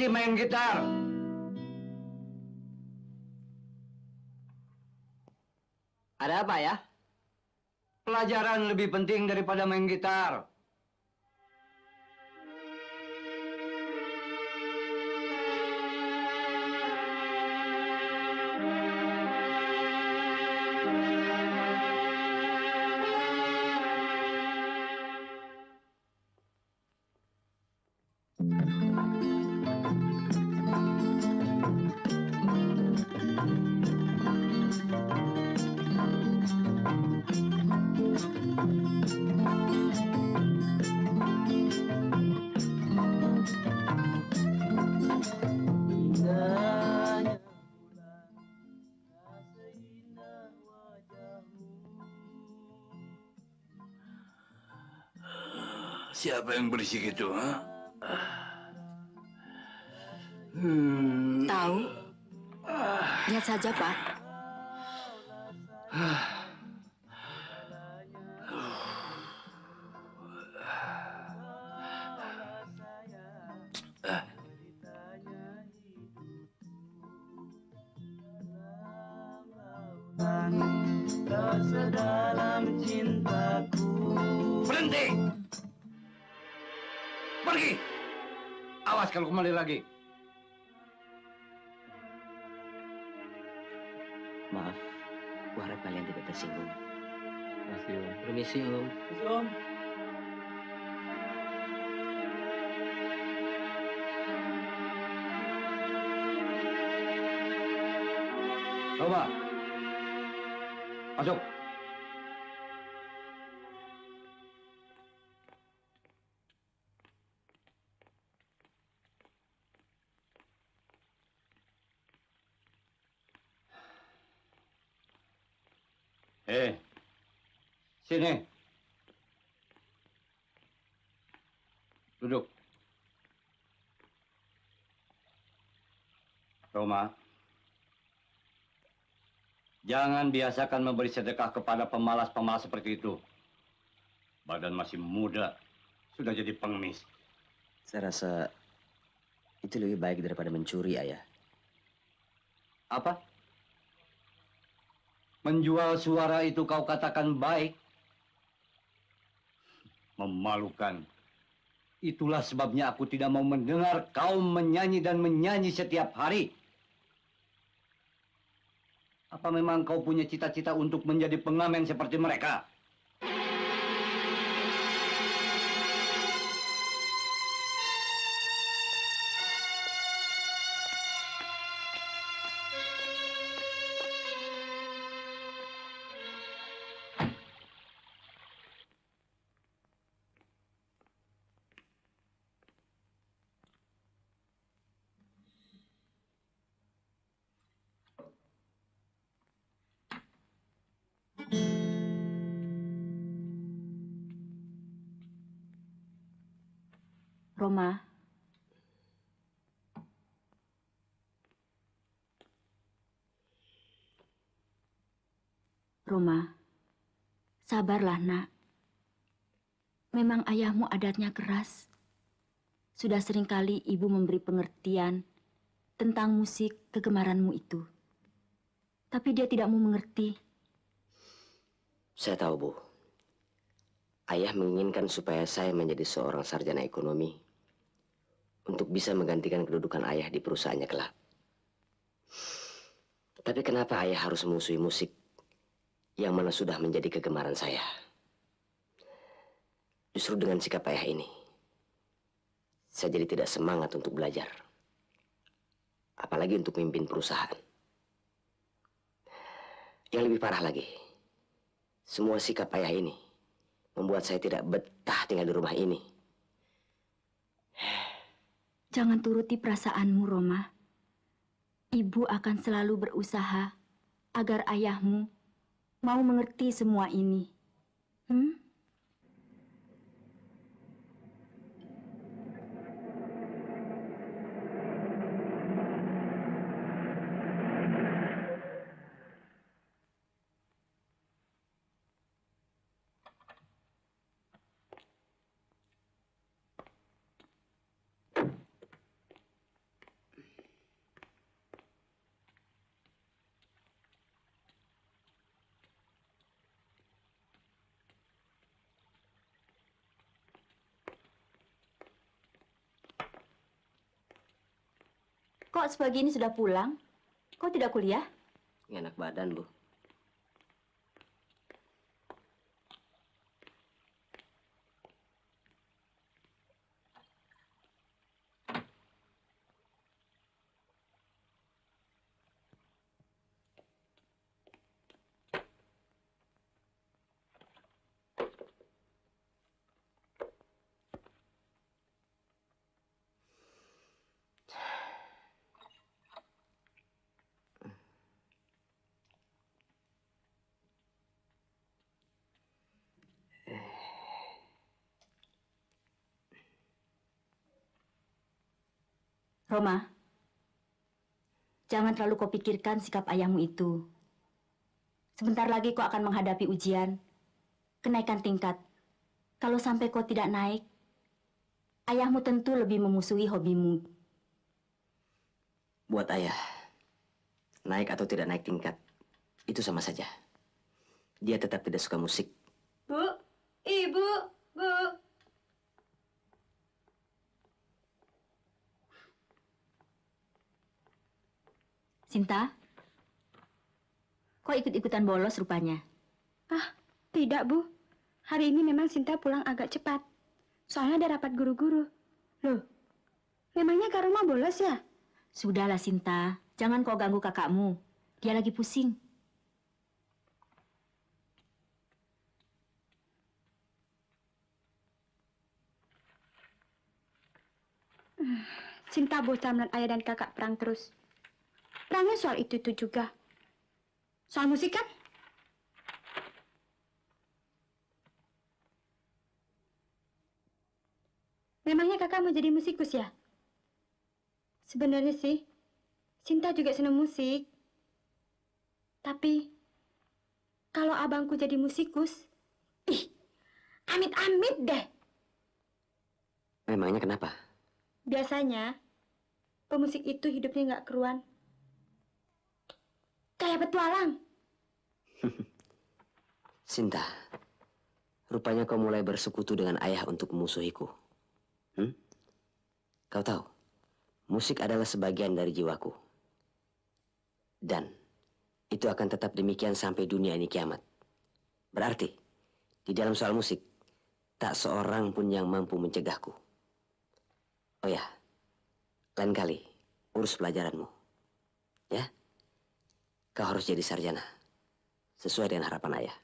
berhenti main gitar. Ada apa ya? Pelajaran lebih penting daripada main gitar. Siapa yang berisik itu? Ha? Tahu? Lihat saja, Pak. Sedalam cintaku. Berhenti! Pergi! Awas kalau kembali lagi. Maaf, aku harap kalian tidak tersinggung. Masih, Om. Permisi, Om. Om. Roma, masuk. Sini. Duduk. Roma, jangan biasakan memberi sedekah kepada pemalas-pemalas seperti itu. Badan masih muda, sudah jadi pengemis. Saya rasa itu lebih baik daripada mencuri, Ayah. Apa? Menjual suara itu kau katakan baik? Memalukan. Itulah sebabnya aku tidak mau mendengar kau menyanyi dan menyanyi setiap hari. Apa memang kau punya cita-cita untuk menjadi pengamen seperti mereka? Roma. Roma, sabarlah, Nak. Memang ayahmu adatnya keras. Sudah seringkali ibu memberi pengertian tentang musik kegemaranmu itu. Tapi dia tidak mau mengerti. Saya tahu, Bu. Ayah menginginkan supaya saya menjadi seorang sarjana ekonomi untuk bisa menggantikan kedudukan ayah di perusahaannya kelak. Tapi kenapa ayah harus memusuhi musik yang mana sudah menjadi kegemaran saya? Justru dengan sikap ayah ini, saya jadi tidak semangat untuk belajar. Apalagi untuk memimpin perusahaan. Yang lebih parah lagi, semua sikap ayah ini membuat saya tidak betah tinggal di rumah ini. Jangan turuti perasaanmu, Roma. Ibu akan selalu berusaha agar ayahmu mau mengerti semua ini. Kok sepagi ini sudah pulang? Kok tidak kuliah? Nggak enak badan, Bu. Roma, jangan terlalu kau pikirkan sikap ayahmu itu. Sebentar lagi kau akan menghadapi ujian, kenaikan tingkat. Kalau sampai kau tidak naik, ayahmu tentu lebih memusuhi hobimu. Buat ayah, naik atau tidak naik tingkat, itu sama saja. Dia tetap tidak suka musik. Bu, ibu, bu. Sinta, kok ikut-ikutan bolos rupanya? Ah, tidak, Bu. Hari ini memang Sinta pulang agak cepat. Soalnya ada rapat guru-guru. Loh, memangnya Kak Roma bolos ya? Sudahlah Sinta, jangan kau ganggu kakakmu. Dia lagi pusing. Sinta bosan melihat ayah dan kakak perang terus. Perangnya soal itu juga. Soal musik kan? Memangnya kakak mau jadi musikus ya? Sebenarnya sih, Sinta juga senang musik. Tapi, kalau abangku jadi musikus, ih, amit-amit deh. Memangnya kenapa? Biasanya, pemusik itu hidupnya nggak keruan. Kayak petualang. Sinta, rupanya kau mulai bersekutu dengan ayah untuk memusuhiku. Kau tahu, musik adalah sebagian dari jiwaku. Dan itu akan tetap demikian sampai dunia ini kiamat. Berarti, di dalam soal musik, tak seorang pun yang mampu mencegahku. Oh ya, lain kali urus pelajaranmu. Ya, kau harus jadi sarjana. Sesuai dengan harapan ayah.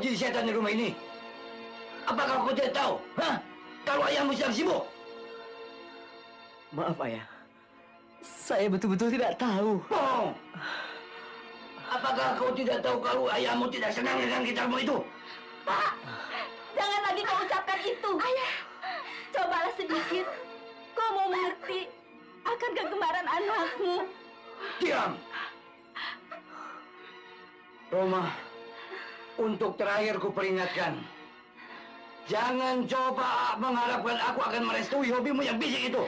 jadi setan di rumah ini? Apakah kau tidak tahu? Hah? Kalau ayahmu sedang sibuk? Maaf, Ayah. Saya betul-betul tidak tahu. Bohong! Apakah kau tidak tahu kalau ayahmu tidak senang dengan gitarmu itu? Pak, jangan lagi kau ucapkan itu. Ayah, cobalah sedikit. Kau mau mengerti akan kegemaran anakmu. Diam! Roma, untuk terakhir ku peringatkan. Jangan coba mengharapkan aku akan merestui hobimu yang bisik itu.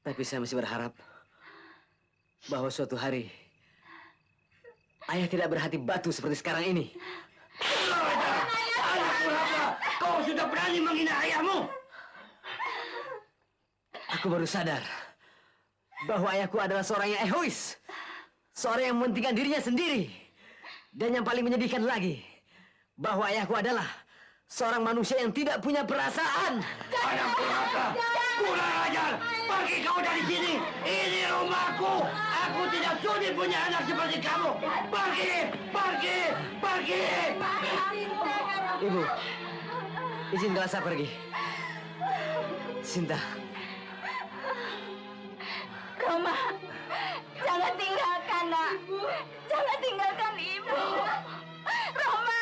Tapi saya masih berharap bahwa suatu hari Ayah tidak berhati batu seperti sekarang ini. Anak durhaka, kau sudah berani menghina ayahmu. Aku baru sadar bahwa ayahku adalah seorang yang egois. Seorang yang mementingkan dirinya sendiri. Dan yang paling menyedihkan lagi, bahwa ayahku adalah seorang manusia yang tidak punya perasaan. Anak durhaka, kurang ajar. Pergi kau dari sini. Ini rumahku. Aku tidak sudi punya anak seperti kamu. Pergi, pergi, pergi. Ibu, izinkanlah saya pergi. Sinta. Roma, jangan tinggalkan nak. Jangan tinggalkan ibu. Roma.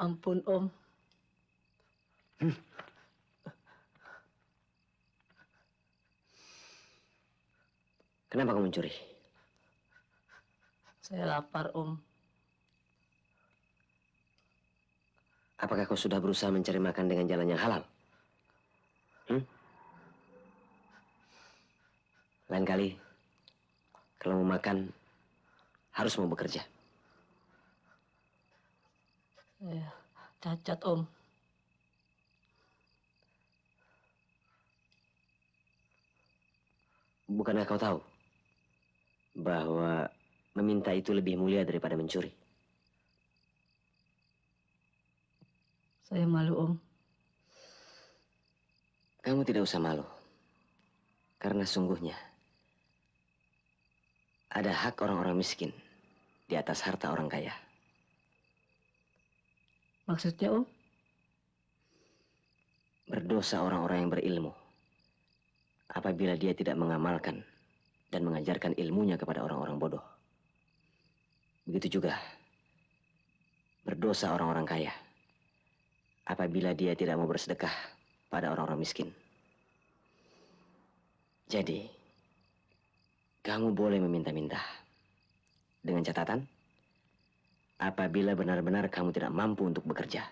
Ampun, Om. Kenapa kamu mencuri? Saya lapar, Om. Apakah kau sudah berusaha mencari makan dengan jalan yang halal? Lain kali, kalau mau makan, harus mau bekerja. Saya cacat, Om. Bukankah kau tahu bahwa meminta itu lebih mulia daripada mencuri? Saya malu, Om. Kamu tidak usah malu. Karena sungguhnya ada hak orang-orang miskin di atas harta orang kaya. Maksudnya, Om? Berdosa orang-orang yang berilmu apabila dia tidak mengamalkan dan mengajarkan ilmunya kepada orang-orang bodoh. Begitu juga berdosa orang-orang kaya apabila dia tidak mau bersedekah pada orang-orang miskin. Jadi, kamu boleh meminta-minta dengan catatan apabila benar-benar kamu tidak mampu untuk bekerja.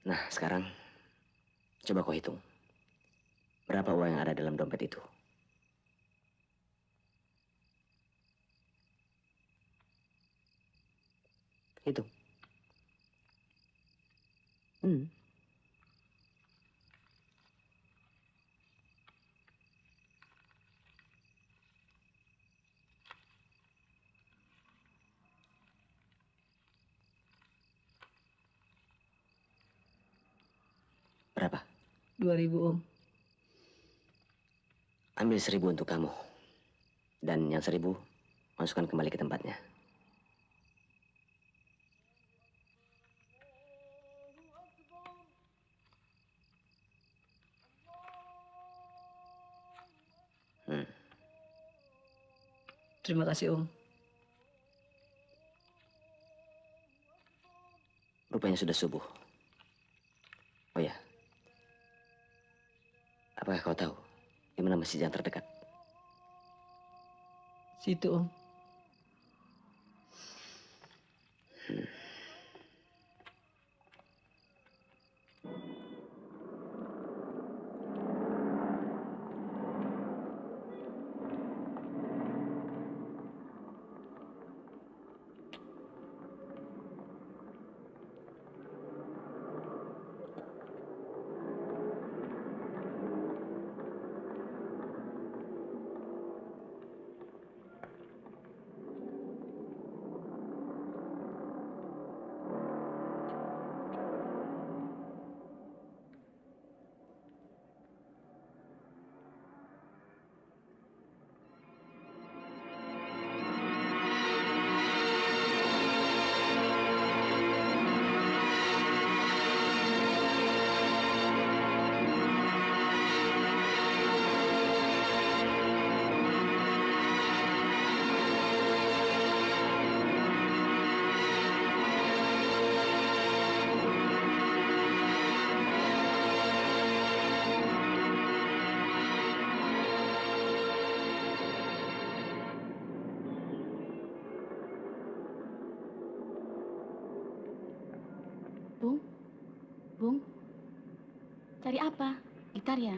Nah, sekarang coba kau hitung. Berapa uang yang ada dalam dompet itu? Hitung. Berapa? 2.000, Om. Ambil 1.000 untuk kamu. Dan yang 1.000 masukkan kembali ke tempatnya. Terima kasih, Om. Rupanya sudah subuh. Oh ya. Apakah kau tahu di mana masjid yang terdekat? Situ, Om. Bung, Bung, cari apa? Gitar ya?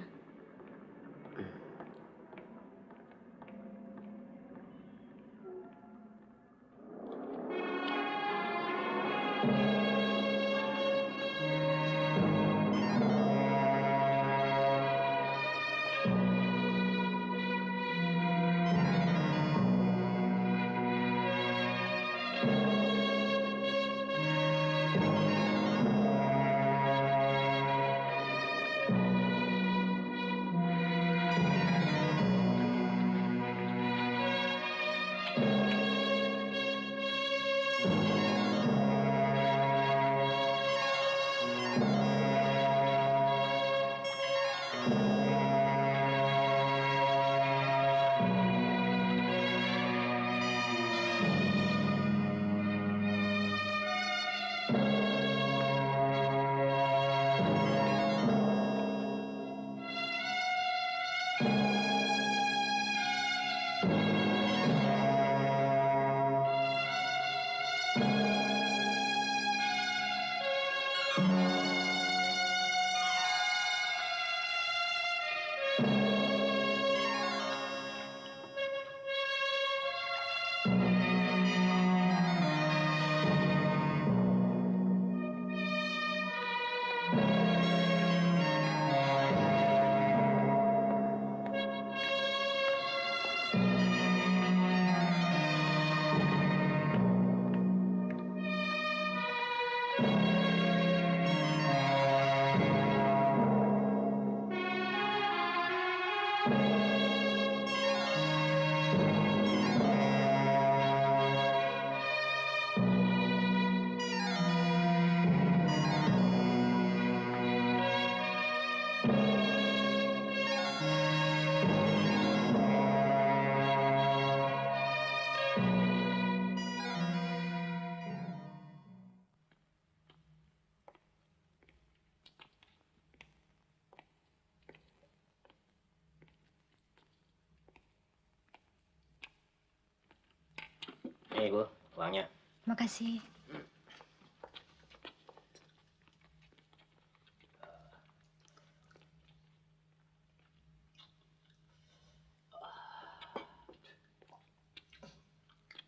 Nih, Bu, uangnya. Makasih.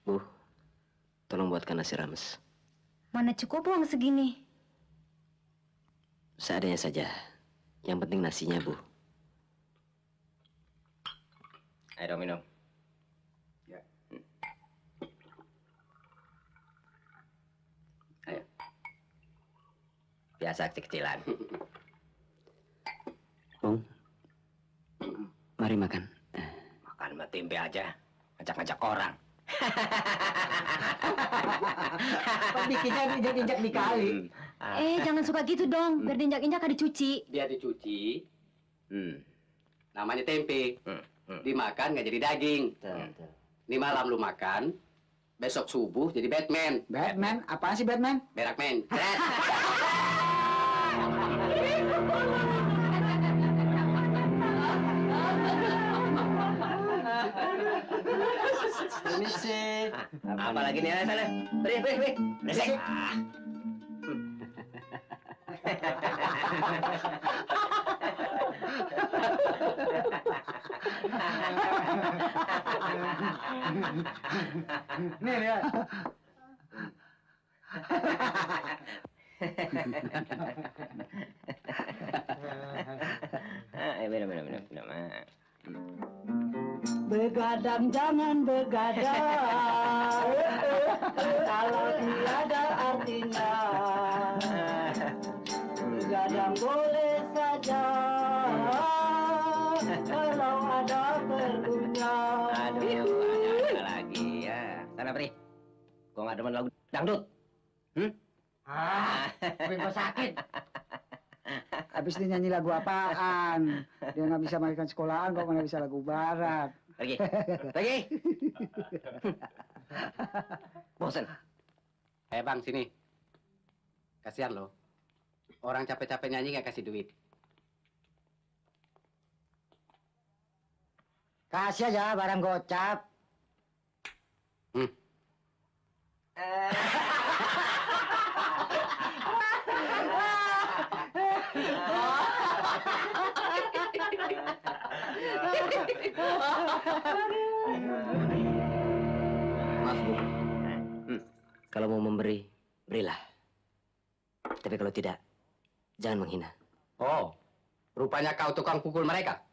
Bu, tolong buatkan nasi rames. Mana cukup uang segini? Seadanya saja. Yang penting nasinya, Bu. Ayo dong, minum. Ya. Ayo. Biasa kecil-kecilan. Bung, mari makan. Makan sama tempe aja. Ngajak-ngajak orang. Bikinnya injak-injak di kali. Jangan suka gitu dong. Biar diinjak-injak kan dicuci. Dia dicuci, namanya tempe. Dimakan nggak jadi daging. Ini malam lu makan, besok subuh jadi Batman. Batman? Apaan sih Batman? Berakmen. Permisi. Apalagi nih, sana. Beri. Beresek. Nih lihat. Minum. Begadang jangan begadang. Kalau tiada artinya. Begadang boleh saja. Kalau ada perlunya. Aduh, ada lagi ya. Sana, Pri. Gua nggak demen lagu dangdut. Gue sakit. Habis dia nyanyi lagu apaan? Dia nggak bisa mainkan sekolahan, kok nggak bisa lagu barat. Pergi. Bosan. Bang, sini. Kasihan lo. Orang capek-capek nyanyi nggak kasih duit. Kasih aja barang gocap. Maaf, Bu. Kalau mau memberi, berilah. Tapi kalau tidak, jangan menghina. Oh, rupanya kau tukang pukul mereka.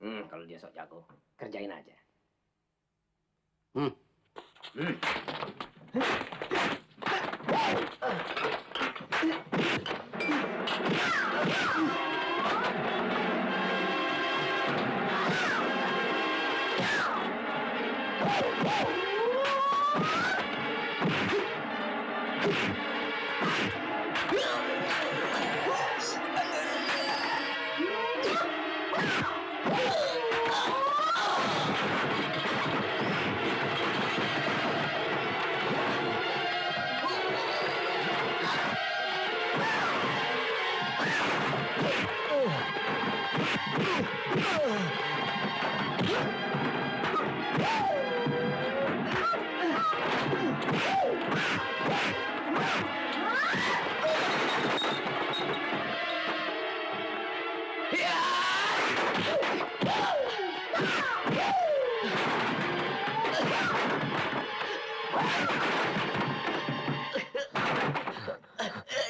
Kalau dia sok jago, kerjain aja.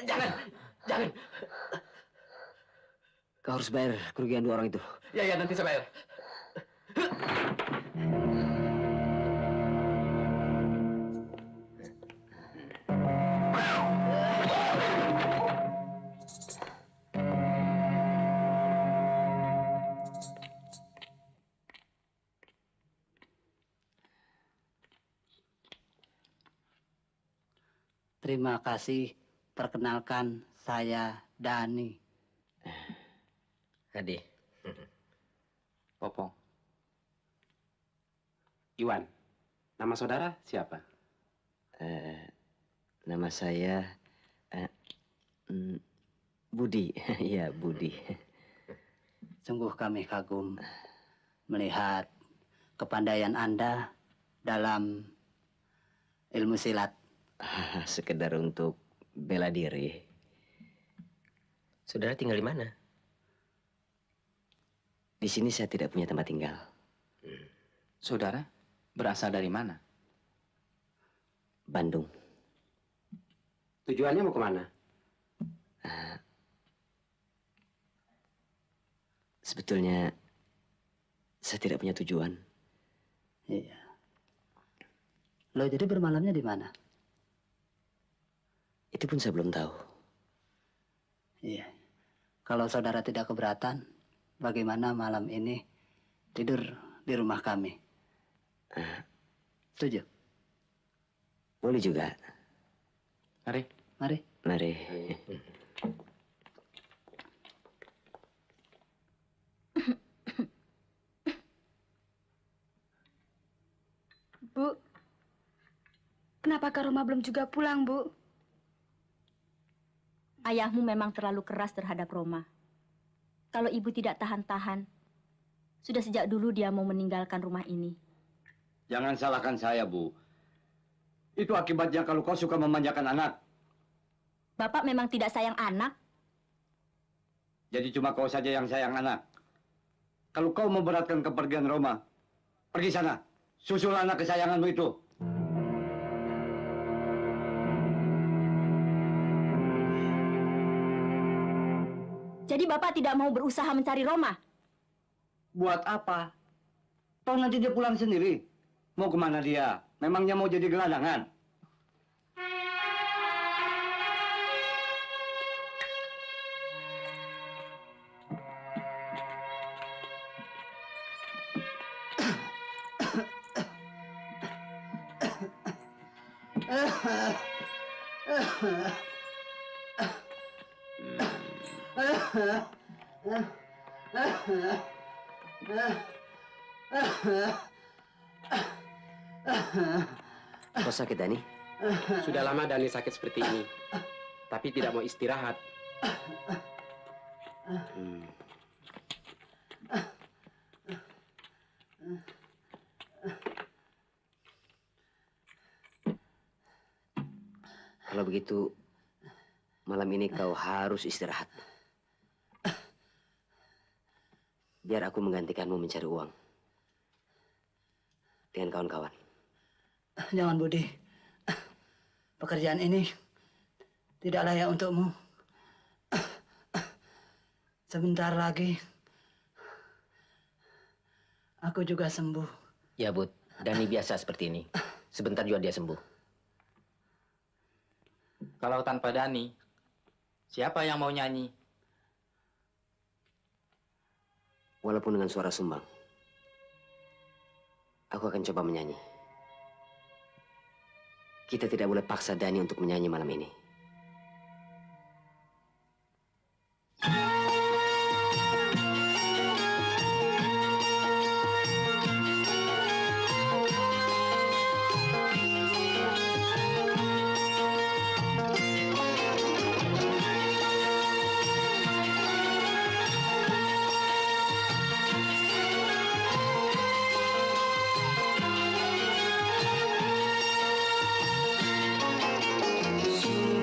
Jangan. Kau harus bayar kerugian dua orang itu. Ya, nanti saya bayar. Terima kasih. Perkenalkan, saya Dani. Hadi. Popong. Iwan. Nama saudara siapa? Nama saya Budi. Ya, Budi. Sungguh kami kagum melihat kepandaian Anda dalam ilmu silat. Sekedar untuk bela diri. Saudara tinggal di mana? Di sini saya tidak punya tempat tinggal. Saudara berasal dari mana? Bandung. Tujuannya mau kemana? Sebetulnya saya tidak punya tujuan. Iya. Lo jadi bermalamnya di mana? Itu pun saya belum tahu. Iya. Kalau saudara tidak keberatan, bagaimana malam ini tidur di rumah kami? Setuju? Boleh juga. Mari. Mari. Mari. Bu, kenapa Kak Roma belum juga pulang, Bu? Ayahmu memang terlalu keras terhadap Roma. Kalau ibu tidak tahan-tahan, sudah sejak dulu dia mau meninggalkan rumah ini. Jangan salahkan saya, Bu. Itu akibatnya kalau kau suka memanjakan anak. Bapak memang tidak sayang anak. Jadi cuma kau saja yang sayang anak. Kalau kau memberatkan kepergian Roma, pergi sana. Susul anak kesayanganmu itu. Jadi Bapak tidak mau berusaha mencari Roma? Buat apa? Toh nanti dia pulang sendiri. Mau kemana dia? Memangnya mau jadi gelandangan? Kau sakit, Dani? Sudah lama Dani sakit seperti ini. Tapi tidak mau istirahat. Kalau begitu, malam ini kau harus istirahat. Biar aku menggantikanmu mencari uang. Dengan kawan-kawan. Jangan, Budi. Pekerjaan ini tidak layak untukmu. Sebentar lagi, aku juga sembuh. Ya, Bud. Dani biasa seperti ini. Sebentar juga dia sembuh. Kalau tanpa Dani, siapa yang mau nyanyi? Walaupun dengan suara sumbang, aku akan coba menyanyi. Kita tidak boleh paksa Dani untuk menyanyi malam ini. Sungguh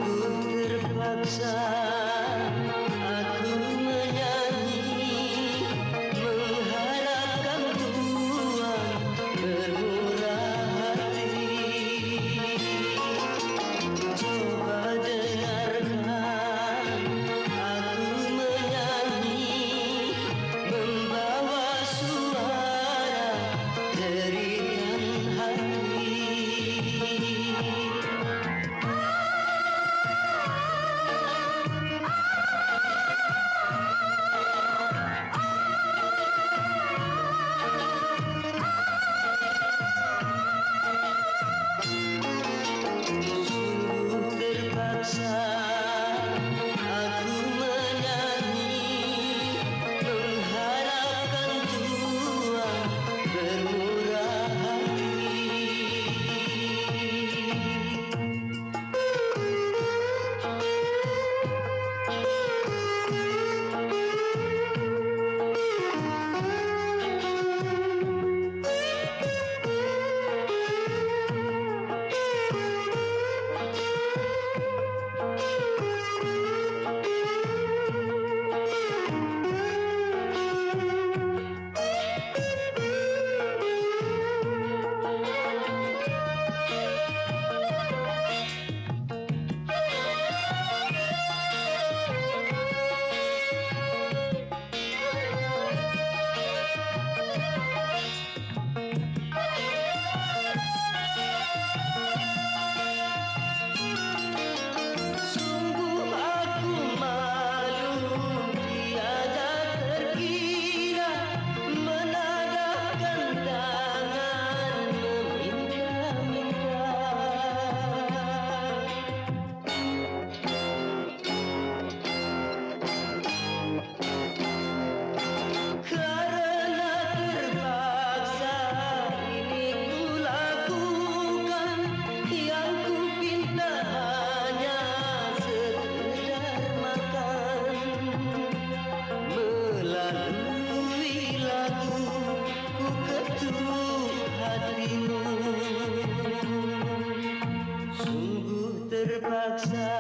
terpaksa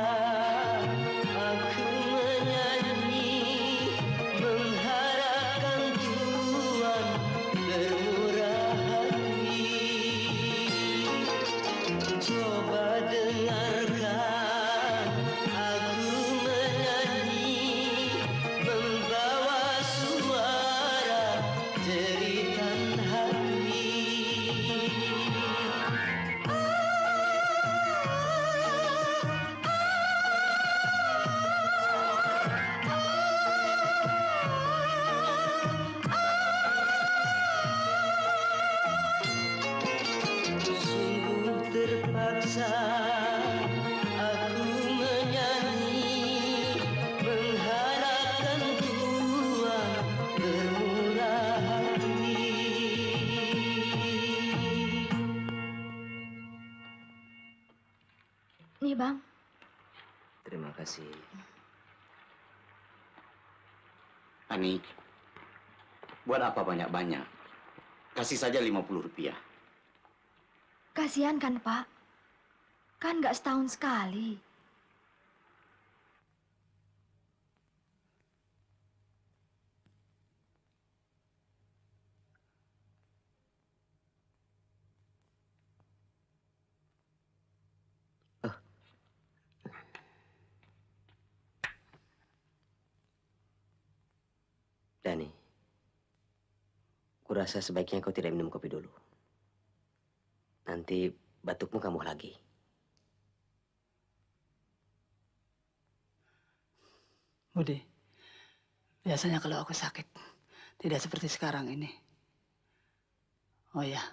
aku menyanyi mengharapkan Tuhan bermurah hati. Coba dengarkan aku menyanyi membawa suara jeritan hati. Sungguh terpaksa aku menyanyi mengharapkan Tuhan bermurah hati. Nih, Bang. Terima kasih. Ani, buat apa banyak-banyak? Kasih saja 50 rupiah. Kasihan kan, Pak? Kan nggak setahun sekali. Dani, kurasa sebaiknya kau tidak minum kopi dulu. Nanti batukmu kambuh lagi. Budi, biasanya kalau aku sakit, tidak seperti sekarang ini. Oh ya,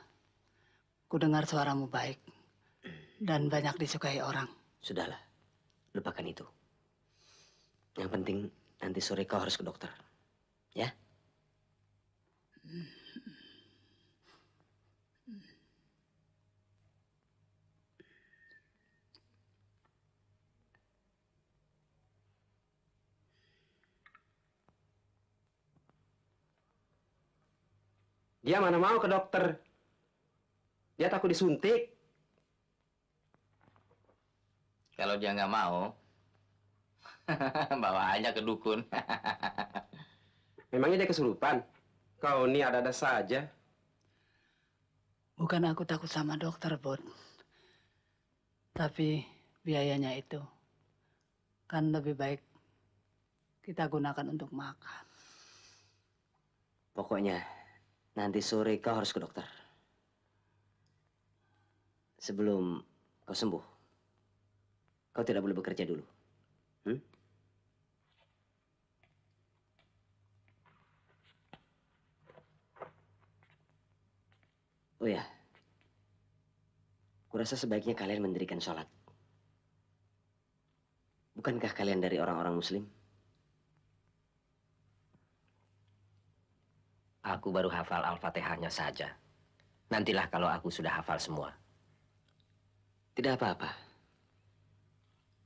ku dengar suaramu baik dan banyak disukai orang. Sudahlah, lupakan itu. Yang penting nanti sore kau harus ke dokter. Ya? Dia mana mau ke dokter? Dia takut disuntik. Kalau dia nggak mau, bawa aja ke dukun. Memangnya dia kesurupan? Kau ini ada-ada saja. Bukan aku takut sama dokter, Bud. Tapi biayanya itu kan lebih baik kita gunakan untuk makan. Pokoknya nanti sore kau harus ke dokter. Sebelum kau sembuh, kau tidak boleh bekerja dulu. Oh ya, kurasa sebaiknya kalian mendirikan sholat. Bukankah kalian dari orang-orang Muslim? Aku baru hafal Al-Fatihahnya saja. Nantilah kalau aku sudah hafal semua. Tidak apa-apa.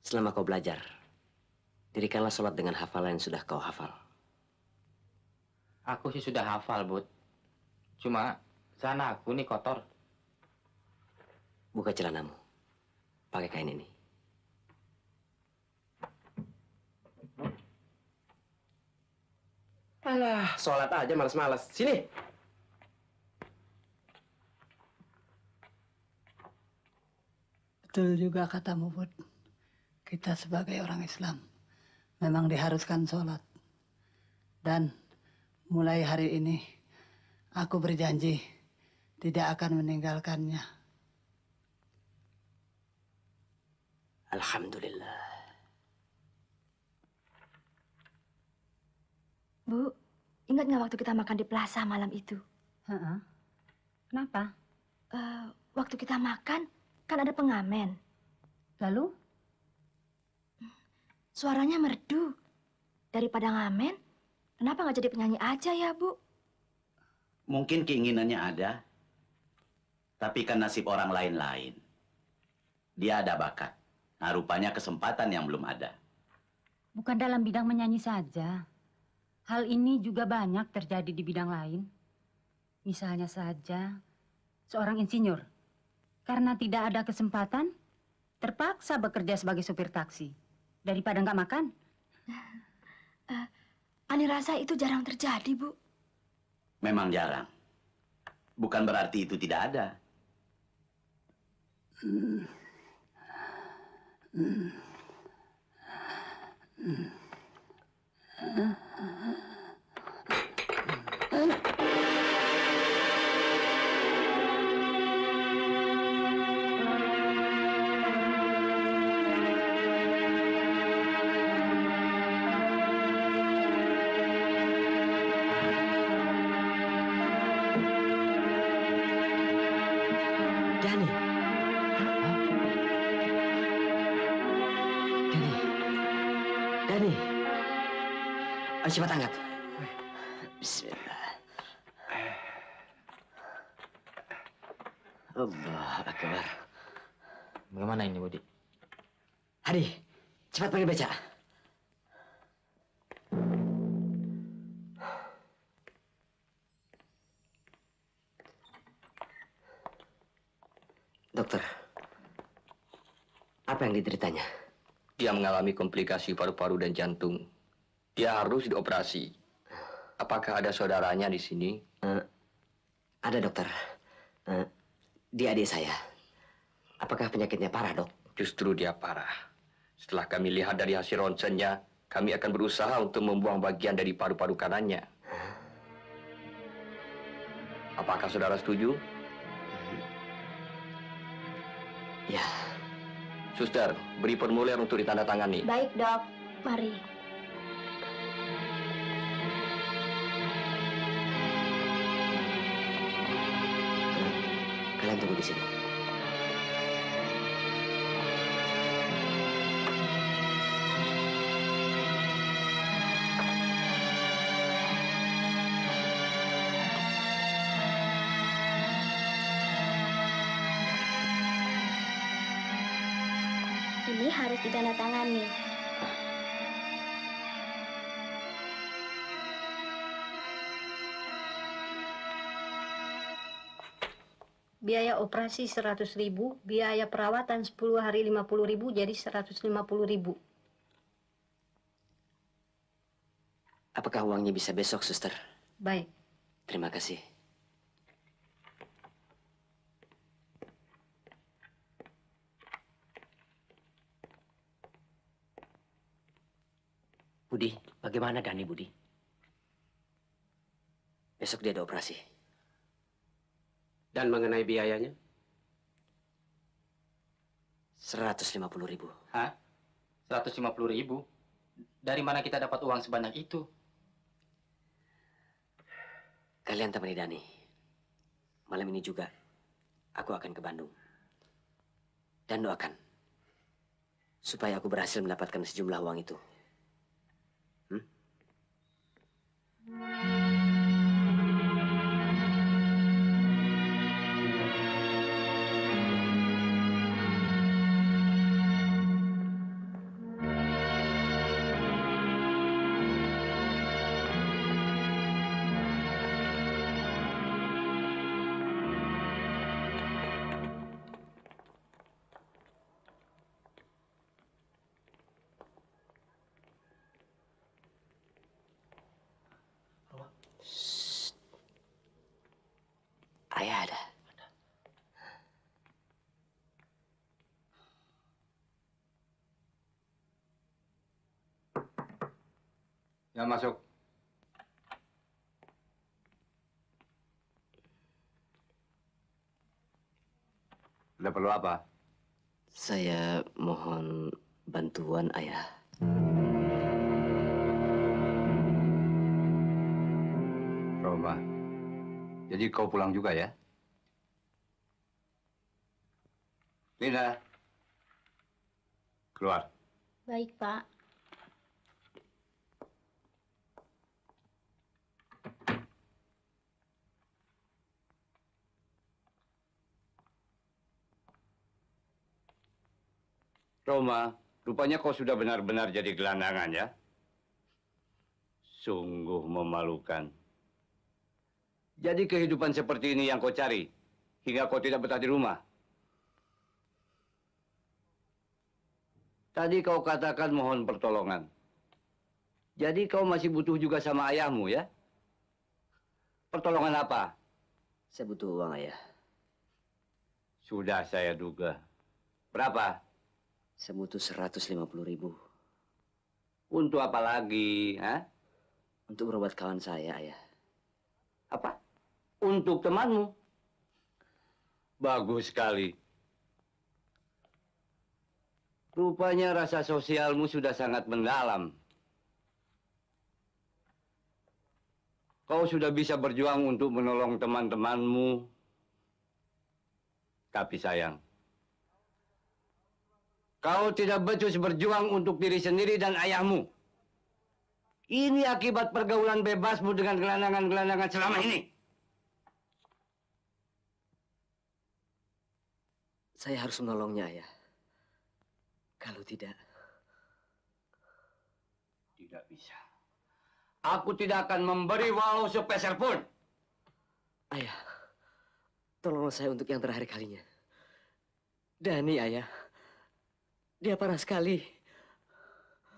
Selama kau belajar, dirikanlah sholat dengan hafalan yang sudah kau hafal. Aku sih sudah hafal, Bud. Cuma sana aku nih kotor. Buka celanamu. Pakai kain ini. Alah, sholat aja males-males. Sini. Betul juga katamu, Bud. Kita sebagai orang Islam memang diharuskan sholat. Dan mulai hari ini aku berjanji tidak akan meninggalkannya. Alhamdulillah. Bu, ingat nggak waktu kita makan di plaza malam itu? Kenapa? Waktu kita makan, kan ada pengamen. Lalu? Suaranya merdu. Daripada ngamen, kenapa nggak jadi penyanyi aja ya, Bu? Mungkin keinginannya ada, tapi kan nasib orang lain-lain. Dia ada bakat. Nah, rupanya kesempatan yang belum ada. Bukan dalam bidang menyanyi saja. Hal ini juga banyak terjadi di bidang lain. Misalnya saja, seorang insinyur, karena tidak ada kesempatan, Terpaksa bekerja sebagai supir taksi. Daripada nggak makan. Ani rasa itu jarang terjadi, Bu. Memang jarang. Bukan berarti itu tidak ada. Dani. Ayo cepat angkat. Bismillah. Allah Akbar. Bagaimana ini, Budi? Hadi, cepat panggil baca. Dokter, apa yang dideritanya? Dia mengalami komplikasi paru-paru dan jantung. Dia harus dioperasi. Apakah ada saudaranya di sini? Ada, dokter. Dia adik saya. Apakah penyakitnya parah, dok? Justru dia parah. Setelah kami lihat dari hasil ronsennya, kami akan berusaha untuk membuang bagian dari paru-paru kanannya. Apakah saudara setuju? Ya. Suster, beri formulir untuk ditandatangani. Baik, Dok. Mari. Kalian tunggu di sini. Ini harus ditandatangani. Biaya operasi 100.000, biaya perawatan 10 hari 50.000, jadi 150.000. Apakah uangnya bisa besok, suster? Baik. Terima kasih. Budi, bagaimana Dani, Budi? Besok dia ada operasi. Dan mengenai biayanya? 150.000. Hah? 150.000? Dari mana kita dapat uang sebanyak itu? Kalian temani Dani. Malam ini juga, aku akan ke Bandung. Dan doakan, supaya aku berhasil mendapatkan sejumlah uang itu. Ayah ada. Ya, masuk. Ada perlu apa? Saya mohon bantuan ayah. Roma, jadi kau pulang juga ya? Lina, keluar. Baik, Pak. Roma, rupanya kau sudah benar-benar jadi gelandangan ya? Sungguh memalukan. Jadi kehidupan seperti ini yang kau cari, hingga kau tidak betah di rumah. Tadi kau katakan mohon pertolongan. Jadi kau masih butuh juga sama ayahmu, ya? Pertolongan apa? Saya butuh uang, Ayah. Sudah saya duga. Berapa? Saya butuh 150.000. Untuk apa lagi, ha? Untuk berobat kawan saya, Ayah. Apa? Untuk temanmu? Bagus sekali. Rupanya rasa sosialmu sudah sangat mendalam. Kau sudah bisa berjuang untuk menolong teman-temanmu. Tapi sayang, kau tidak becus berjuang untuk diri sendiri dan ayahmu. Ini akibat pergaulan bebasmu dengan gelandangan-gelandangan selama ini. Saya harus menolongnya, Ayah. Kalau tidak... Tidak bisa. Aku tidak akan memberi walau sepeser pun. Ayah, tolonglah saya untuk yang terakhir kalinya. Dani, Ayah. Dia parah sekali.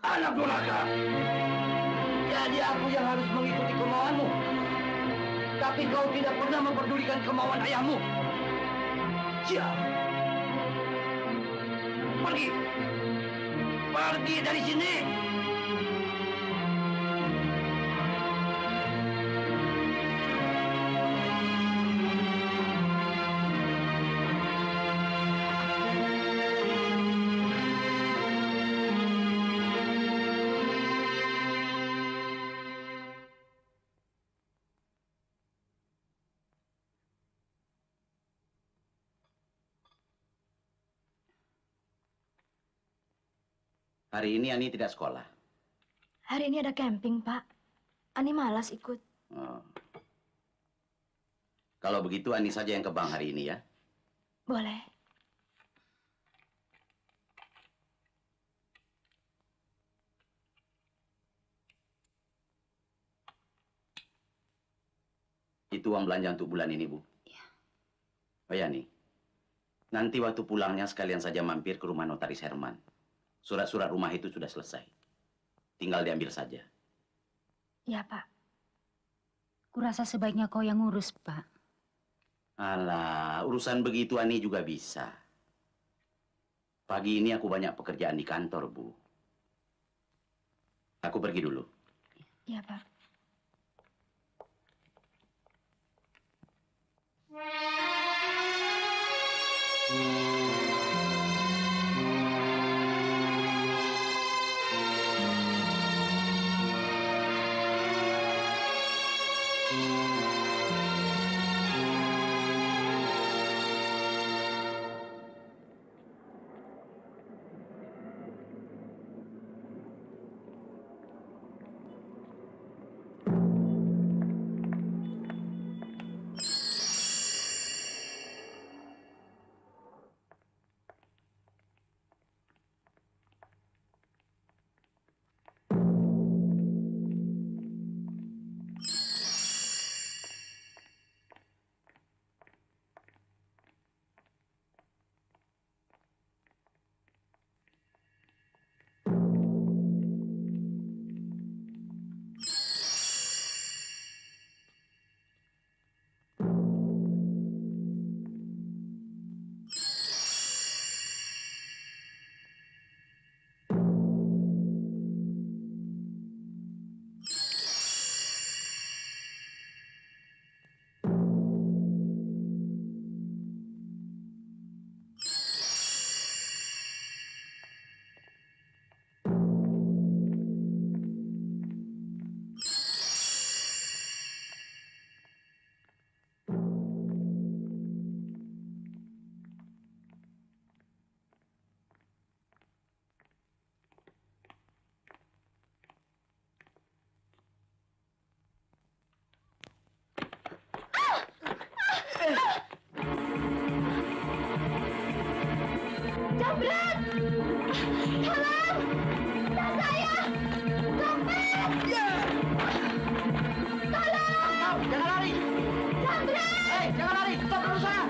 Anak durhaka. Jadi aku yang harus mengikuti kemauanmu. Tapi kau tidak pernah memperdulikan kemauan ayahmu. Siap. Pergi. Pergi dari sini. Hari ini Ani tidak sekolah. Hari ini ada camping, Pak. Ani malas ikut. Oh. Kalau begitu Ani saja yang ke bank hari ini, ya? Boleh. Itu uang belanja untuk bulan ini, Bu. Iya. Oh ya, nih. Nanti waktu pulangnya sekalian saja mampir ke rumah Notaris Herman. Surat-surat rumah itu sudah selesai. Tinggal diambil saja. Ya, Pak. Kurasa sebaiknya kau yang ngurus, Pak. Alah, urusan begitu Ani juga bisa. Pagi ini aku banyak pekerjaan di kantor, Bu. Aku pergi dulu. Iya, Pak. Jambret! Tolong! Tas saya! Dompet! Tolong! Jangan lari! Jambret! Hei, jangan lari! Stop dulu saya!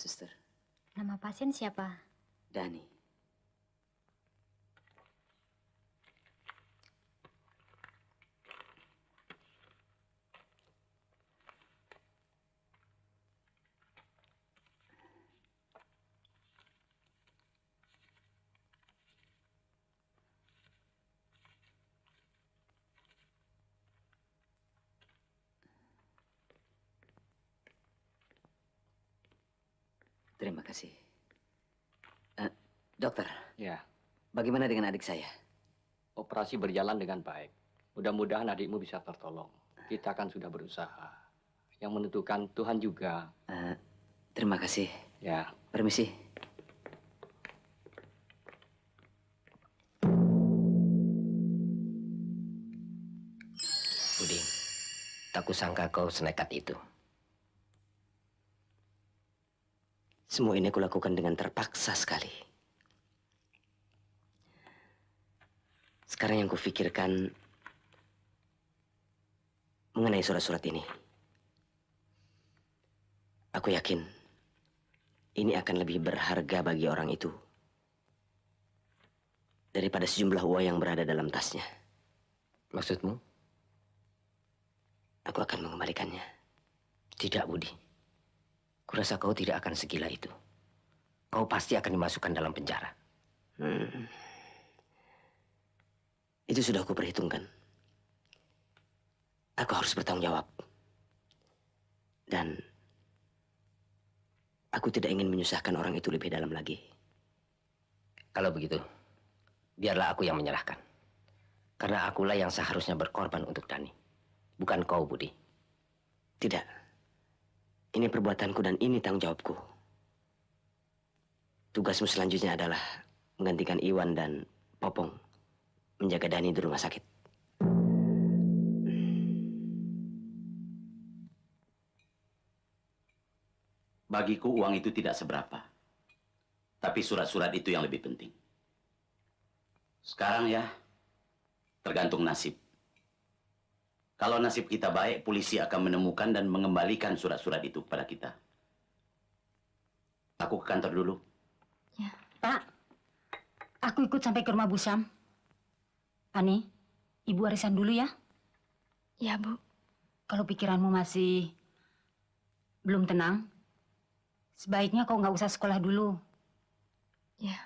Suster. Nama pasien siapa? Dani. Terima kasih. Dokter. Ya. Bagaimana dengan adik saya? Operasi berjalan dengan baik. Mudah-mudahan adikmu bisa tertolong. Kita kan sudah berusaha. Yang menentukan Tuhan juga. Terima kasih. Ya. Permisi. Budi, tak kusangka kau senekat itu. Semua ini kulakukan dengan terpaksa sekali. Sekarang yang kufikirkan mengenai surat-surat ini. Aku yakin ini akan lebih berharga bagi orang itu daripada sejumlah uang yang berada dalam tasnya. Maksudmu? Aku akan mengembalikannya. Tidak, Budi. Kurasa kau tidak akan segila itu. Kau pasti akan dimasukkan dalam penjara. Itu sudah aku perhitungkan. Aku harus bertanggung jawab. Dan aku tidak ingin menyusahkan orang itu lebih dalam lagi. Kalau begitu, biarlah aku yang menyerahkan. Karena akulah yang seharusnya berkorban untuk Dani. Bukan kau, Budi. Tidak. Ini perbuatanku dan ini tanggung jawabku. Tugasmu selanjutnya adalah menggantikan Iwan dan Popong menjaga Dani di rumah sakit. Bagiku uang itu tidak seberapa. Tapi surat-surat itu yang lebih penting. Sekarang ya, tergantung nasib. Kalau nasib kita baik, polisi akan menemukan dan mengembalikan surat-surat itu kepada kita. Aku ke kantor dulu. Ya. Pak, aku ikut sampai ke rumah Bu Syam. Ani, Ibu arisan dulu ya. Ya, Bu. Kalau pikiranmu masih belum tenang, sebaiknya kau nggak usah sekolah dulu. Ya.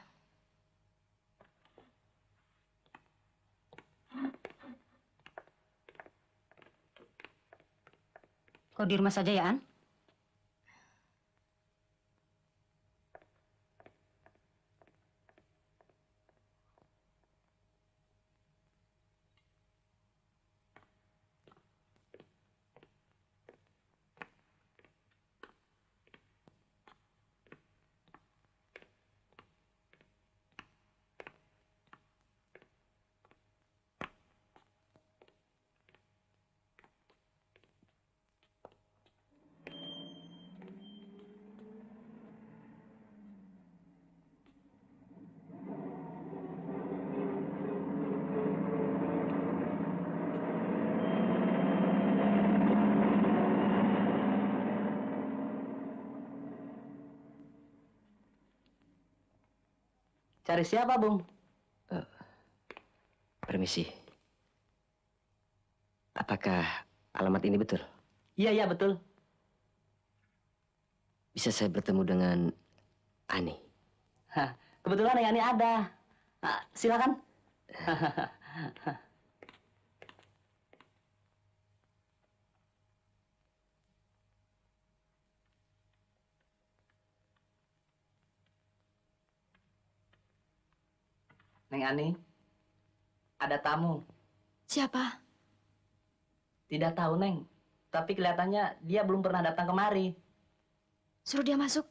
Kau di rumah saja ya, An? Cari siapa, Bung? Permisi. Apakah alamat ini betul? Iya, betul. Bisa saya bertemu dengan Ani? Hah, kebetulan yang ini ada. Silakan. Neng Ani, ada tamu. Siapa? Tidak tahu, Neng. Tapi kelihatannya dia belum pernah datang kemari. Suruh dia masuk.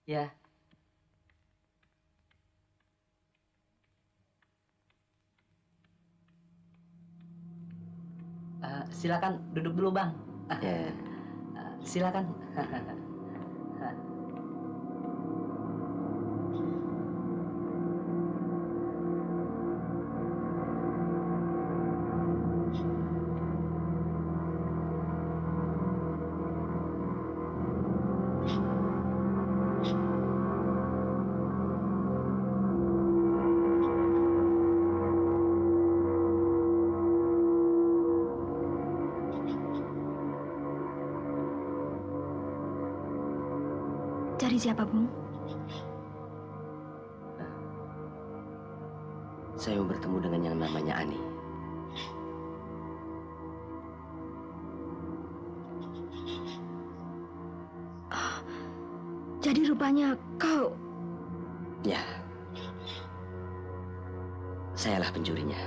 Ya. Silakan duduk dulu, Bang. Ya. Silakan. Cari siapa, Bung? Saya mau bertemu dengan yang namanya Ani. Jadi rupanya kau... Ya. Sayalah pencurinya.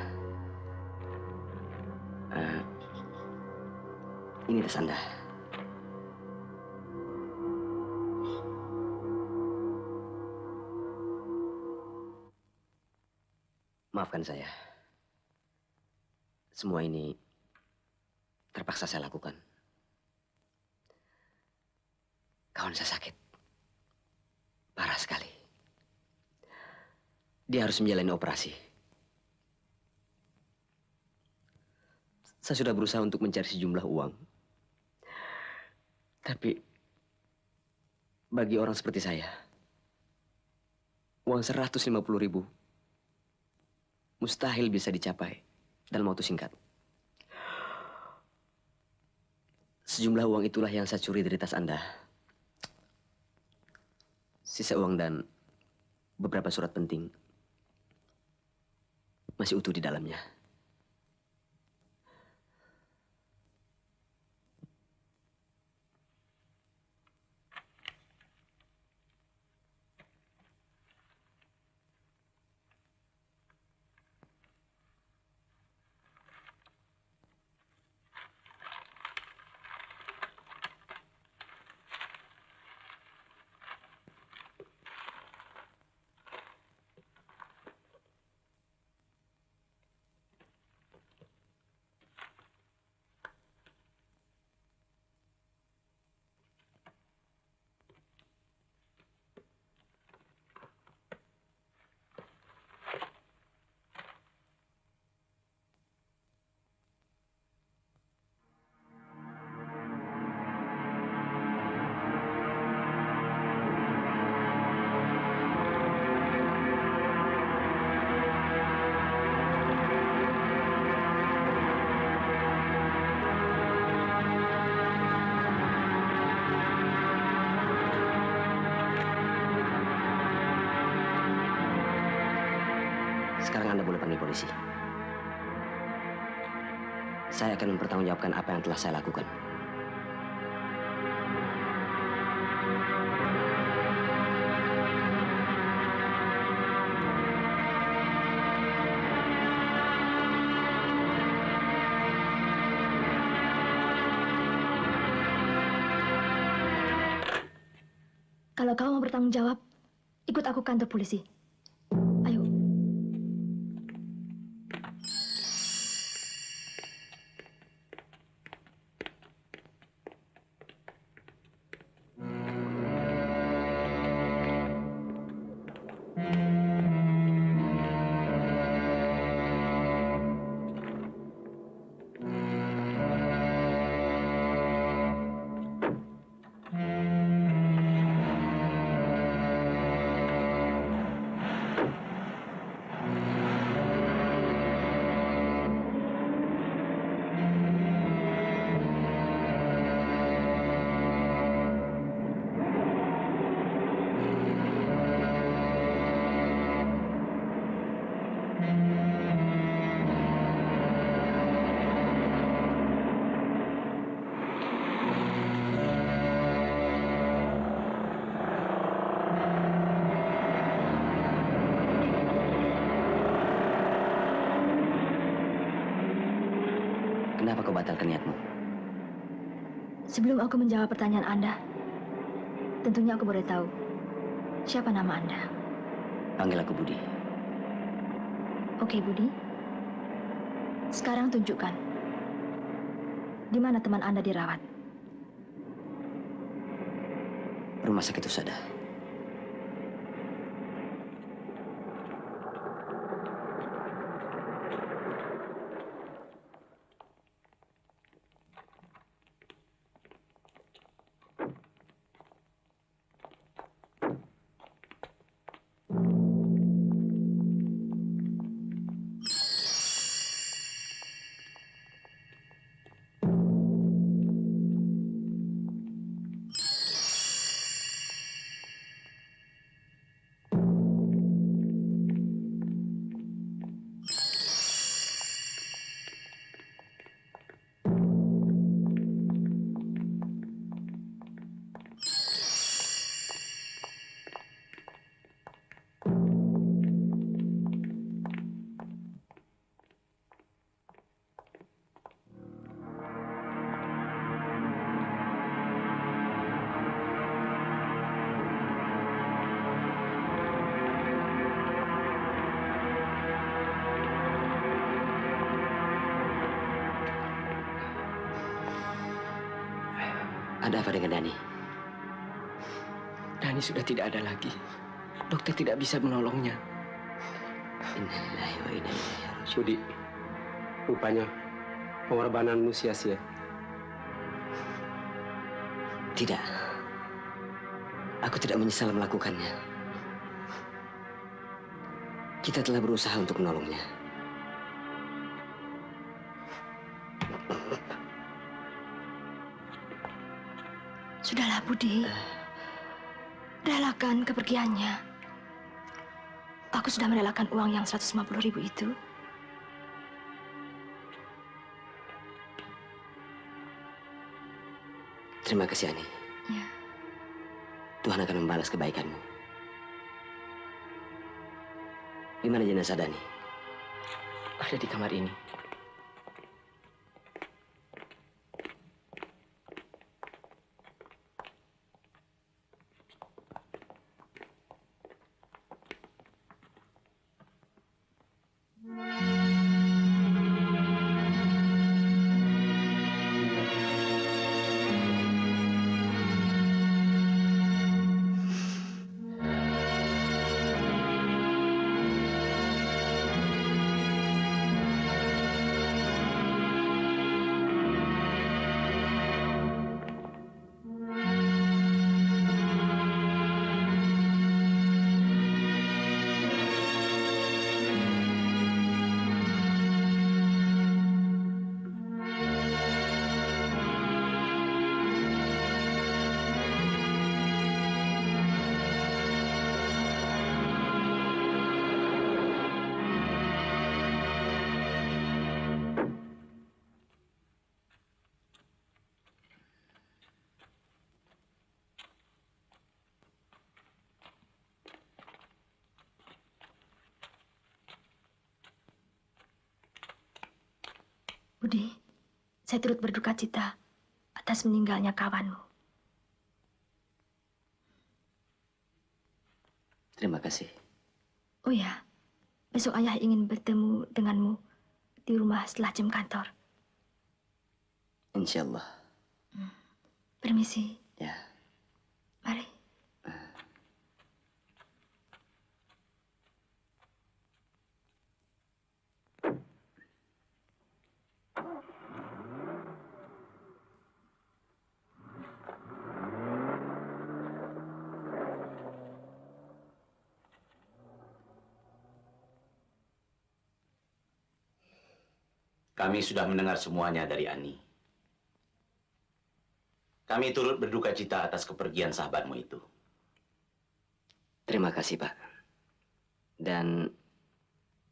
Ini tas Anda. Maafkan saya. Semua ini terpaksa saya lakukan. Kawan saya sakit. Parah sekali. Dia harus menjalani operasi. Saya sudah berusaha untuk mencari sejumlah uang. Tapi bagi orang seperti saya, uang 150.000 mustahil bisa dicapai dalam waktu singkat. Sejumlah uang itulah yang saya curi dari tas Anda. Sisa uang dan beberapa surat penting masih utuh di dalamnya. Sekarang Anda boleh panggil polisi. Saya akan mempertanggungjawabkan apa yang telah saya lakukan. Kalau kau mau bertanggung jawab, ikut aku ke kantor polisi. Ayo. Kenapa kau batalkan niatmu? Sebelum aku menjawab pertanyaan Anda, tentunya aku boleh tahu siapa nama Anda. Panggil aku Budi. Oke, Budi. Sekarang tunjukkan di mana teman Anda dirawat. Rumah sakit Usada. Ada apa dengan Dani? Dani sudah tidak ada lagi. Dokter tidak bisa menolongnya. Innalillahi wa inna ilaihi raji'un. Budi, rupanya pengorbananmu sia-sia. Tidak. Aku tidak menyesal melakukannya. Kita telah berusaha untuk menolongnya. Sudahlah, Budi. Relakan kepergiannya. Aku sudah merelakan uang yang 150.000 itu. Terima kasih, Ani. Ya. Tuhan akan membalas kebaikanmu. Di mana jenazah Dani? Ada di kamar ini. Budi, saya turut berduka cita atas meninggalnya kawanmu. Terima kasih. Oh ya, besok ayah ingin bertemu denganmu di rumah setelah jam kantor. Insya Allah. Permisi. Ya. Mari. Kami sudah mendengar semuanya dari Ani. Kami turut berduka cita atas kepergian sahabatmu itu. Terima kasih, Pak. Dan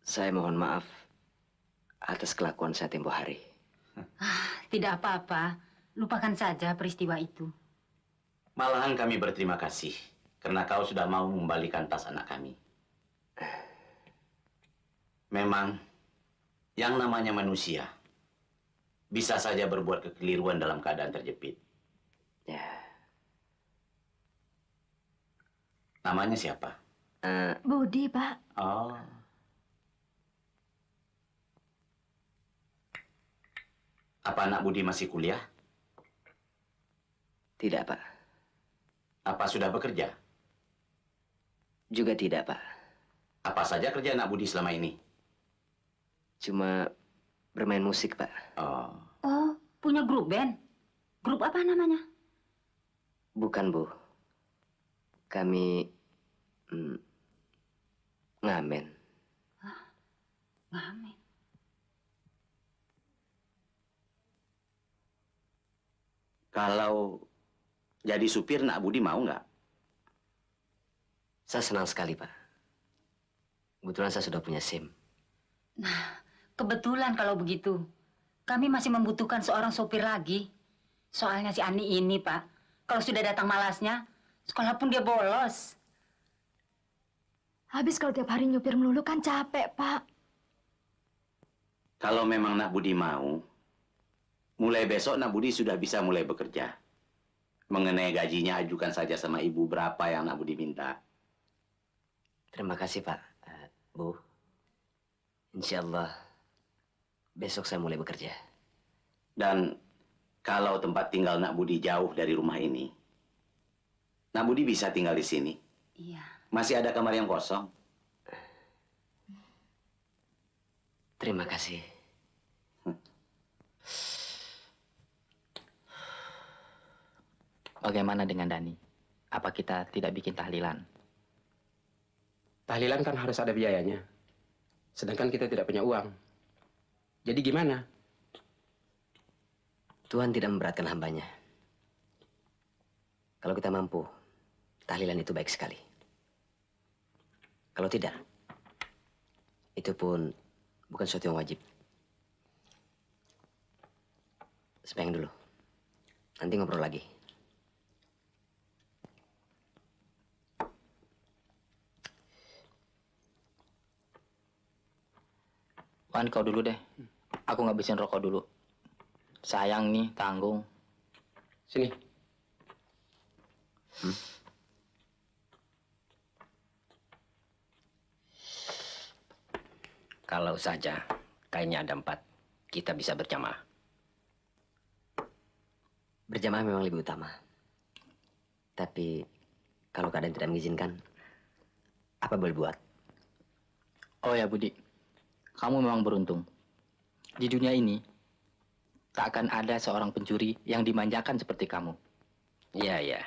saya mohon maaf atas kelakuan saya tempo hari. Tidak apa-apa. Lupakan saja peristiwa itu. Malahan kami berterima kasih karena kau sudah mau mengembalikan tas anak kami. Memang, yang namanya manusia bisa saja berbuat kekeliruan dalam keadaan terjepit. Ya. Namanya siapa? Budi, Pak. Oh. Apa anak Budi masih kuliah? Tidak, Pak. Apa sudah bekerja? Juga tidak, Pak. Apa saja kerja anak Budi selama ini? Cuma bermain musik, Pak. Oh. Oh, punya grup band? Grup apa namanya? Bukan, Bu. Kami ngamen. Ngamen. Kalau jadi supir, nak Budi mau nggak? Saya senang sekali, Pak. Kebetulan saya sudah punya SIM. Nah, kebetulan kalau begitu. Kami masih membutuhkan seorang sopir lagi. Soalnya si Ani ini, Pak, kalau sudah datang malasnya, sekolah pun dia bolos. Habis kalau tiap hari nyupir melulu kan capek, Pak. Kalau memang nak Budi mau, mulai besok nak Budi sudah bisa mulai bekerja. Mengenai gajinya, ajukan saja sama ibu berapa yang nak Budi minta. Terima kasih, Pak. Bu, insya Allah besok saya mulai bekerja. Dan Kalau tempat tinggal Nak Budi jauh dari rumah ini, Nak Budi bisa tinggal di sini. Iya. Masih ada kamar yang kosong. Terima kasih. Bagaimana dengan Dani? Apa kita tidak bikin tahlilan? Tahlilan kan harus ada biayanya. Sedangkan kita tidak punya uang. Jadi gimana? Tuhan tidak memberatkan hambanya. Kalau kita mampu, tahlilan itu baik sekali. Kalau tidak, itu pun bukan sesuatu yang wajib. Sembahyang dulu. Nanti ngobrol lagi. Wan, kau dulu deh. Aku ngabisin rokok dulu. Sayang nih, tanggung. Sini. Kalau saja kainnya ada 4, kita bisa berjamaah. Berjamaah memang lebih utama. Tapi kalau keadaan tidak mengizinkan, apa boleh buat? Oh ya Budi, kamu memang beruntung. Di dunia ini, tak akan ada seorang pencuri yang dimanjakan seperti kamu. Ya, ya.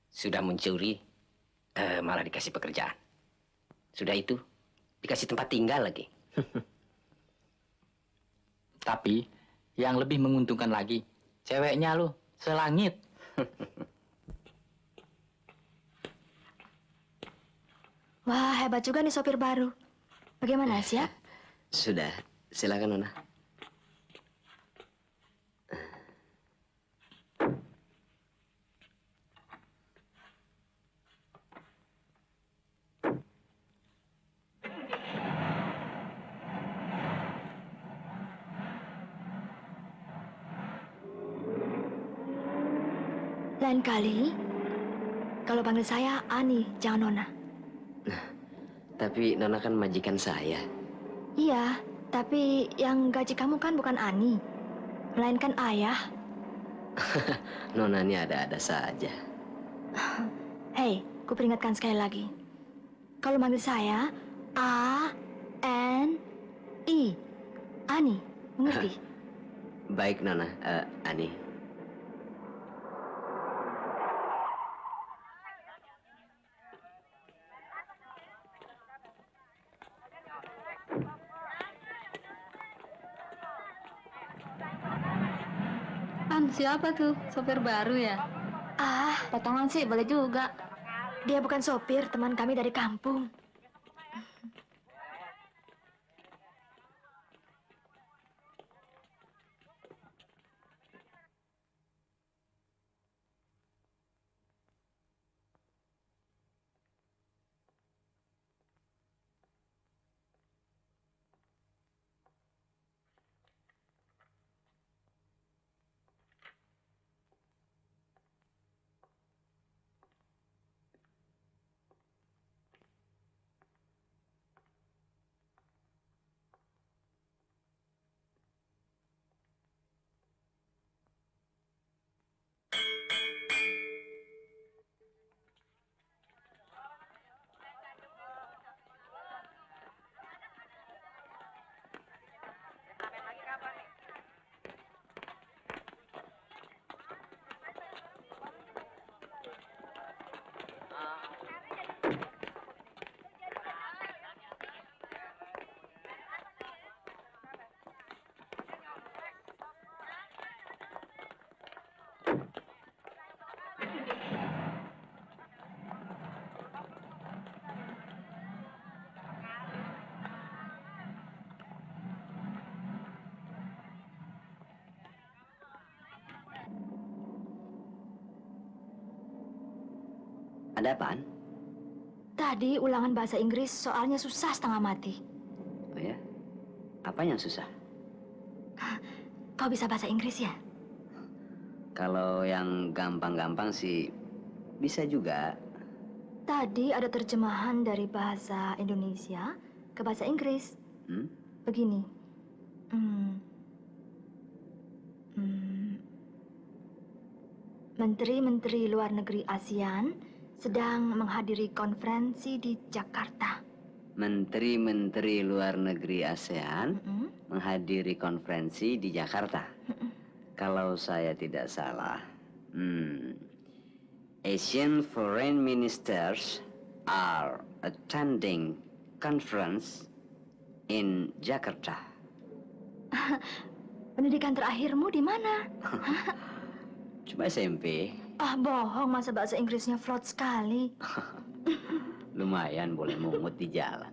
Sudah mencuri, malah dikasih pekerjaan. Sudah itu, dikasih tempat tinggal lagi. Tapi, yang lebih menguntungkan lagi, ceweknya lo, selangit. Wah, hebat juga nih sopir baru. Bagaimana, siap? Sudah, silakan Nona. Lain kali, kalau panggil saya Ani, jangan Nona. Tapi Nona kan majikan saya. Iya, tapi yang gaji kamu kan bukan Ani, melainkan ayah. Nona ini ada-ada saja. Hei, ku peringatkan sekali lagi. Kalau manggil saya, A-N-I. Ani, mengerti? Baik Nona, Ani. Siapa tuh? Sopir baru ya? Ah, Potongan sih boleh juga. dia bukan sopir, teman kami dari kampung. Ada apaan? Tadi ulangan bahasa Inggris soalnya susah setengah mati. Oh ya? Apa yang susah? Kau bisa bahasa Inggris ya? Kalau yang gampang-gampang sih bisa juga. Tadi ada terjemahan dari bahasa Indonesia ke bahasa Inggris. Begini. Menteri-menteri luar negeri ASEAN sedang menghadiri konferensi di Jakarta. Menteri-menteri luar negeri ASEAN menghadiri konferensi di Jakarta. Kalau saya tidak salah, Asian foreign ministers are attending conference in Jakarta. Pendidikan terakhirmu di mana? Cuma SMP. Ah, bohong, masa bahasa Inggrisnya flot sekali. Lumayan boleh mungut di jalan.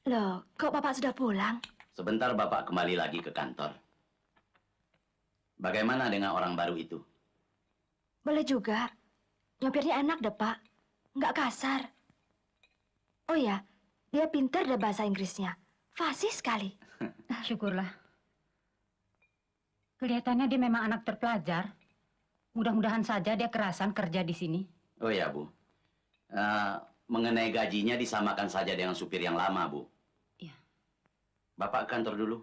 Loh, kok Bapak sudah pulang? Sebentar Bapak kembali lagi ke kantor. Bagaimana dengan orang baru itu? Boleh juga. Nyopirnya enak deh, Pak. Nggak kasar. Oh ya, dia pintar deh bahasa Inggrisnya. Fasih sekali. Syukurlah. Kelihatannya dia memang anak terpelajar. Mudah-mudahan saja dia kerasan kerja di sini. Oh ya, Bu. Mengenai gajinya disamakan saja dengan supir yang lama, Bu. Iya. Bapak ke kantor dulu.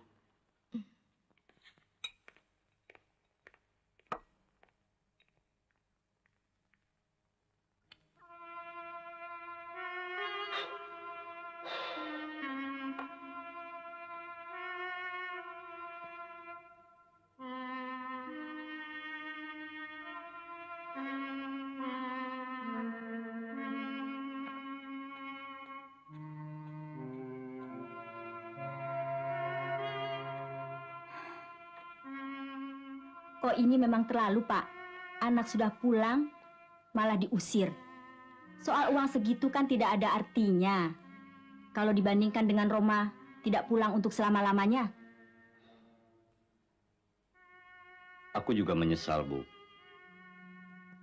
Kok ini memang terlalu, Pak. Anak sudah pulang, malah diusir. Soal uang segitu kan tidak ada artinya. Kalau dibandingkan dengan Roma, tidak pulang untuk selama-lamanya. Aku juga menyesal, Bu.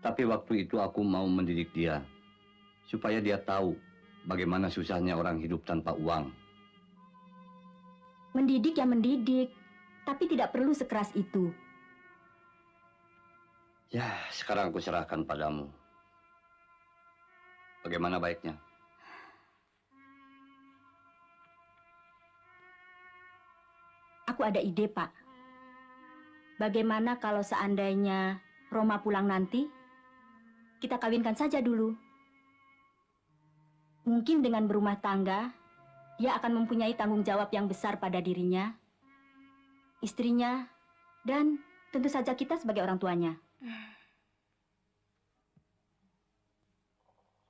Tapi waktu itu aku mau mendidik dia, supaya dia tahu bagaimana susahnya orang hidup tanpa uang. Mendidik ya mendidik, tapi tidak perlu sekeras itu. Ya, sekarang aku serahkan padamu. Bagaimana baiknya? Aku ada ide, Pak. Bagaimana kalau seandainya Roma pulang nanti, kita kawinkan saja dulu. Mungkin dengan berumah tangga, dia akan mempunyai tanggung jawab yang besar pada dirinya, istrinya, dan tentu saja kita sebagai orang tuanya.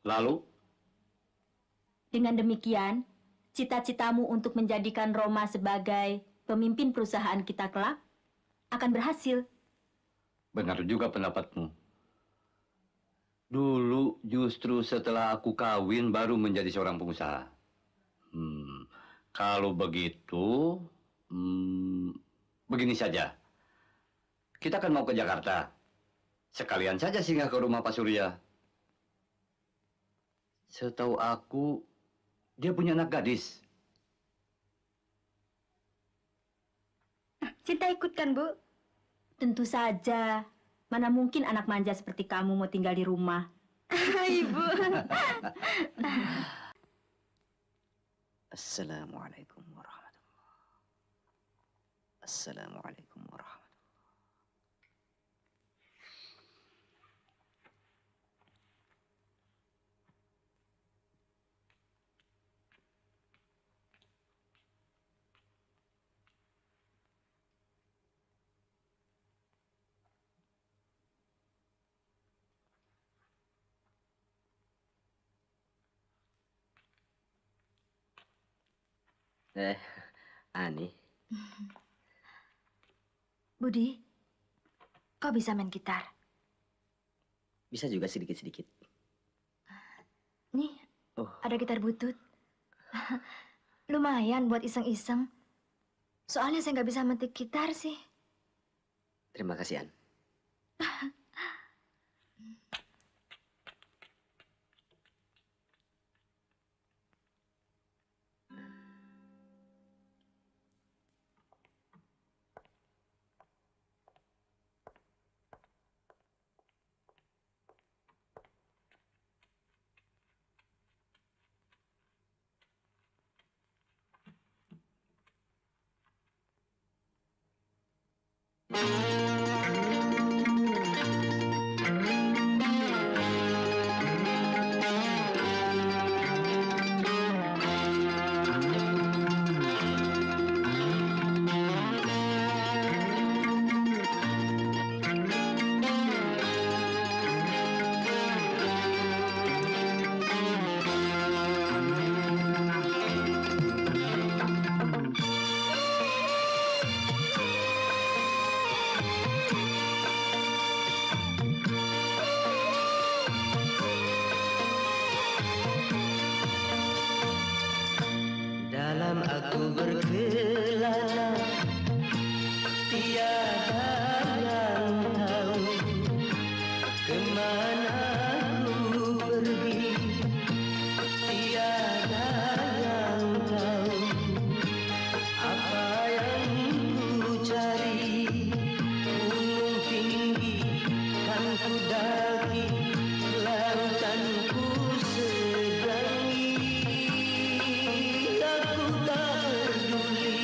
Lalu? Dengan demikian, cita-citamu untuk menjadikan Roma sebagai pemimpin perusahaan kita kelak akan berhasil. Benar juga pendapatmu. Dulu justru setelah aku kawin baru menjadi seorang pengusaha. Kalau begitu, begini saja. Kita kan mau ke Jakarta. Sekalian saja singgah ke rumah Pak Surya. Setahu aku, dia punya anak gadis. Sinta ikutkan, Bu. Tentu saja. Mana mungkin anak manja seperti kamu mau tinggal di rumah. Ibu. Assalamualaikum warahmatullahi. Assalamualaikum warahmatullahi. Ani. Budi, kau bisa main gitar? Bisa juga sedikit-sedikit. Nih, Oh. ada gitar butut. Lumayan buat iseng-iseng. Soalnya saya nggak bisa metik gitar sih. Terima kasih, An. Dalam aku berkelana, tiada yang tahu kemana ku pergi. Tiada yang tahu apa yang ku cari. Gunung tinggi kan ku daki, lautan ku seberangi. Aku tak peduli.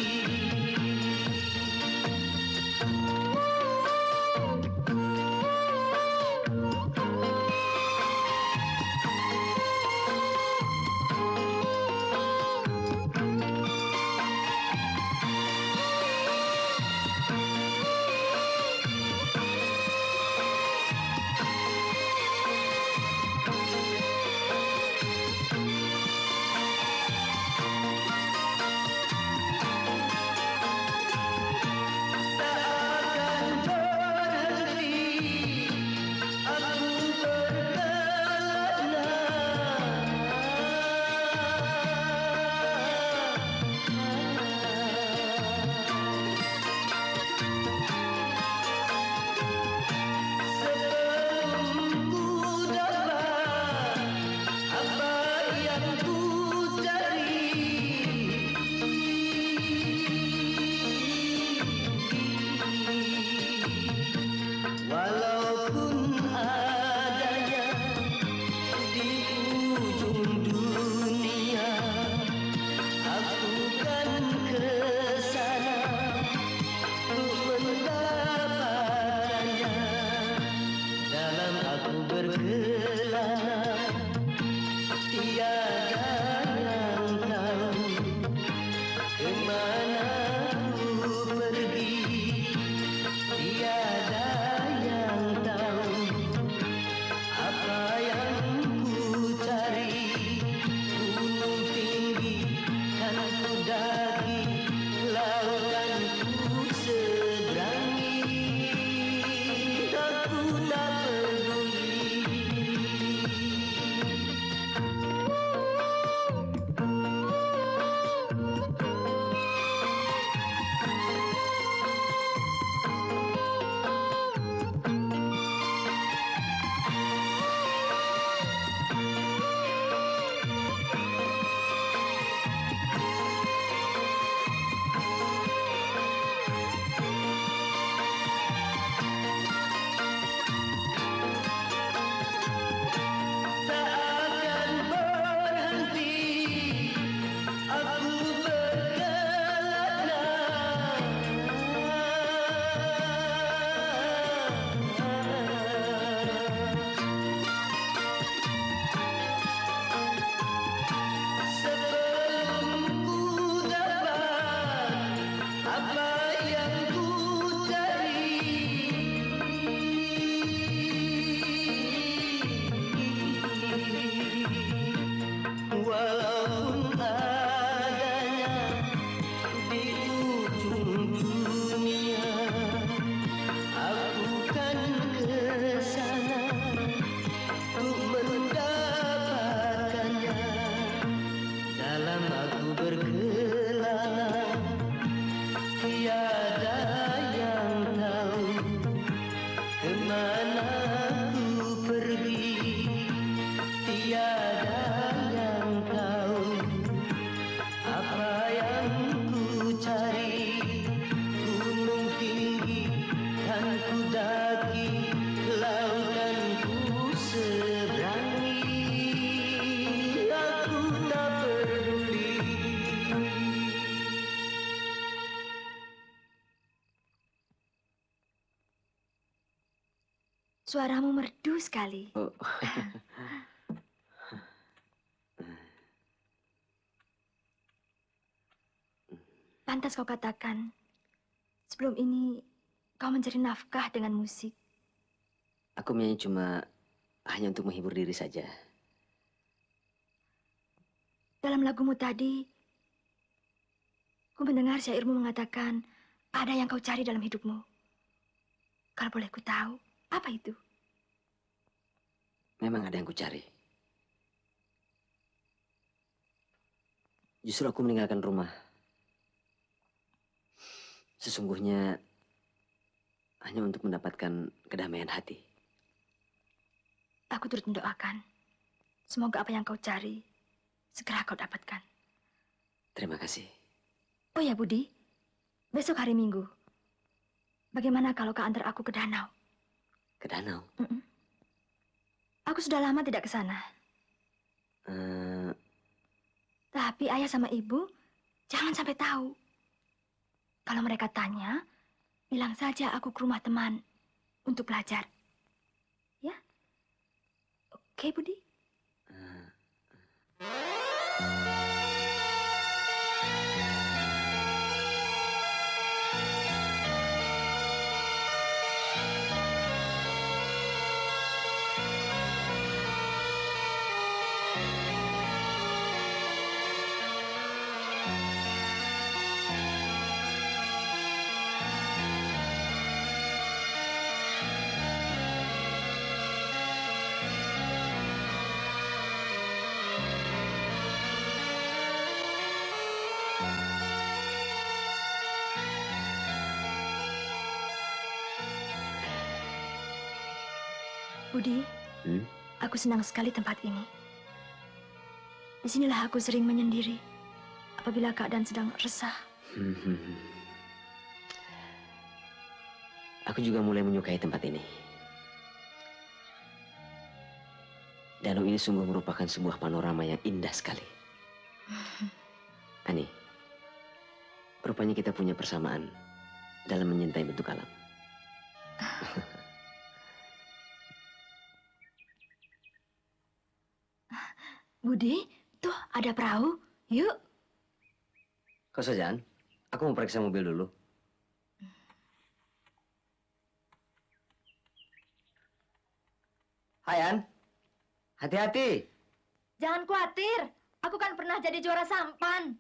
Suaramu merdu sekali. Oh. Pantas kau katakan, sebelum ini kau mencari nafkah dengan musik. Aku menyanyi cuma hanya untuk menghibur diri saja. Dalam lagumu tadi, ku mendengar syairmu mengatakan ada yang kau cari dalam hidupmu. Kalau boleh ku tahu, apa itu? Memang ada yang ku cari. Justru aku meninggalkan rumah. Sesungguhnya hanya untuk mendapatkan kedamaian hati. Aku turut mendoakan. Semoga apa yang kau cari segera kau dapatkan. Terima kasih. Oh ya Budi, besok hari Minggu. Bagaimana kalau kau antar aku ke danau? Ke danau? Aku sudah lama tidak ke sana. Tapi ayah sama ibu jangan sampai tahu. Kalau mereka tanya, bilang saja aku ke rumah teman untuk belajar. Ya? Oke, Budi? Budi, aku senang sekali tempat ini. Disinilah aku sering menyendiri apabila keadaan sedang resah. Aku juga mulai menyukai tempat ini. Danau ini sungguh merupakan sebuah panorama yang indah sekali. Ani, rupanya kita punya persamaan dalam menyintai bentuk alam. Budi, tuh ada perahu. Yuk. Kau saja, An. Aku mau periksa mobil dulu. Hai, An. Hati-hati. Jangan khawatir. Aku kan pernah jadi juara sampan.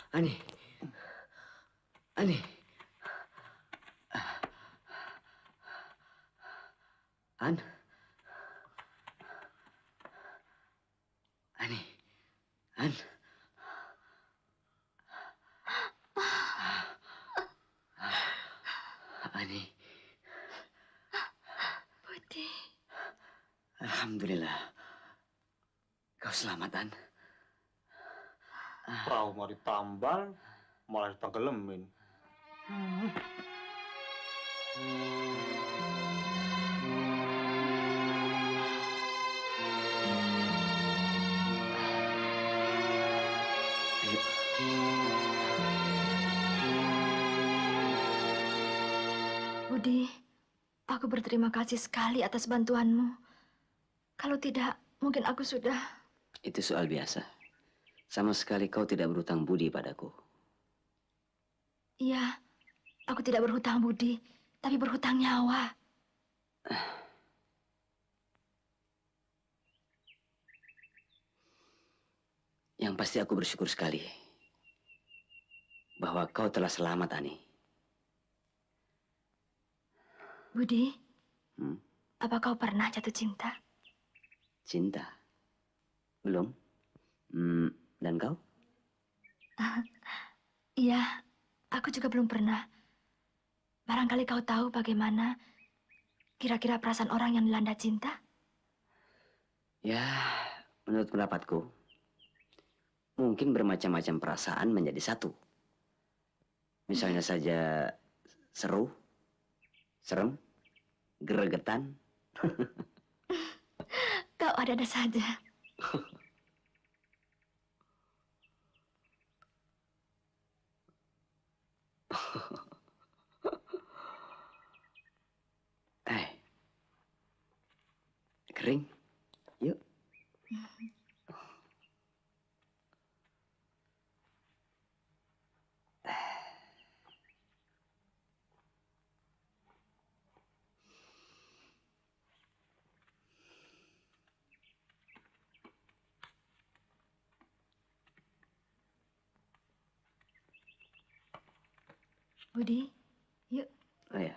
Ani. Ani. An. Ani. An. Ani. Budi. Alhamdulillah. Kau selamat, An. Perahu mau ditambal, malah ditenggelamin. Budi, aku berterima kasih sekali atas bantuanmu. Kalau tidak, mungkin aku sudah... Itu soal biasa. Sama sekali kau tidak berhutang budi padaku. Iya, aku tidak berhutang budi, tapi berhutang nyawa. Yang pasti aku bersyukur sekali bahwa kau telah selamat, Ani. Budi, apa kau pernah jatuh cinta? Cinta? Belum. Dan kau? Iya, aku juga belum pernah. Barangkali kau tahu bagaimana kira-kira perasaan orang yang dilanda cinta? Ya, menurut pendapatku, mungkin bermacam-macam perasaan menjadi satu. Misalnya saja seru, serem, gregetan. Kau ada-ada saja. Kering. Yuk. Budi, yuk. Oh ya.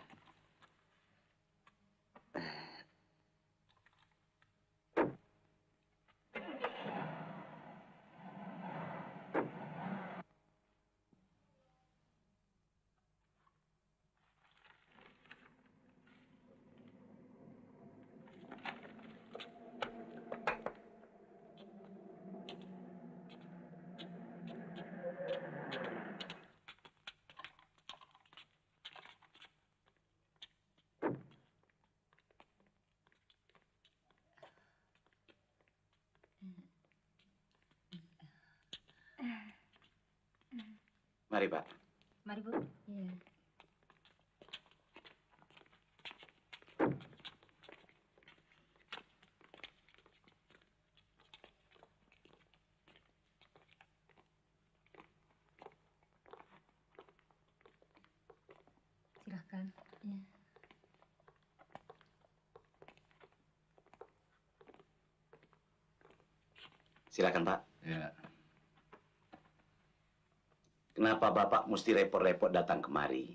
Mari, Pak. Mari, Bu. Iya. Silahkan. Iya. Silakan, Pak. Ya. Kenapa Bapak mesti repot-repot datang kemari?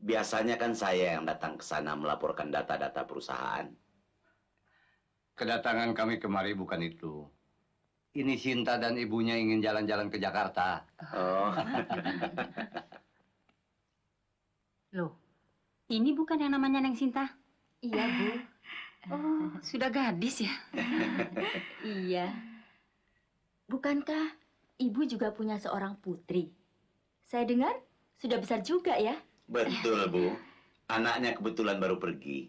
Biasanya kan saya yang datang ke sana melaporkan data-data perusahaan. Kedatangan kami kemari bukan itu. Ini Sinta dan ibunya ingin jalan-jalan ke Jakarta. Oh. Loh, ini bukan yang namanya Neng Sinta? Iya, Bu. Oh, sudah gadis ya? Iya. Bukankah Ibu juga punya seorang putri? Saya dengar sudah besar juga ya? Betul, Bu. Anaknya kebetulan baru pergi.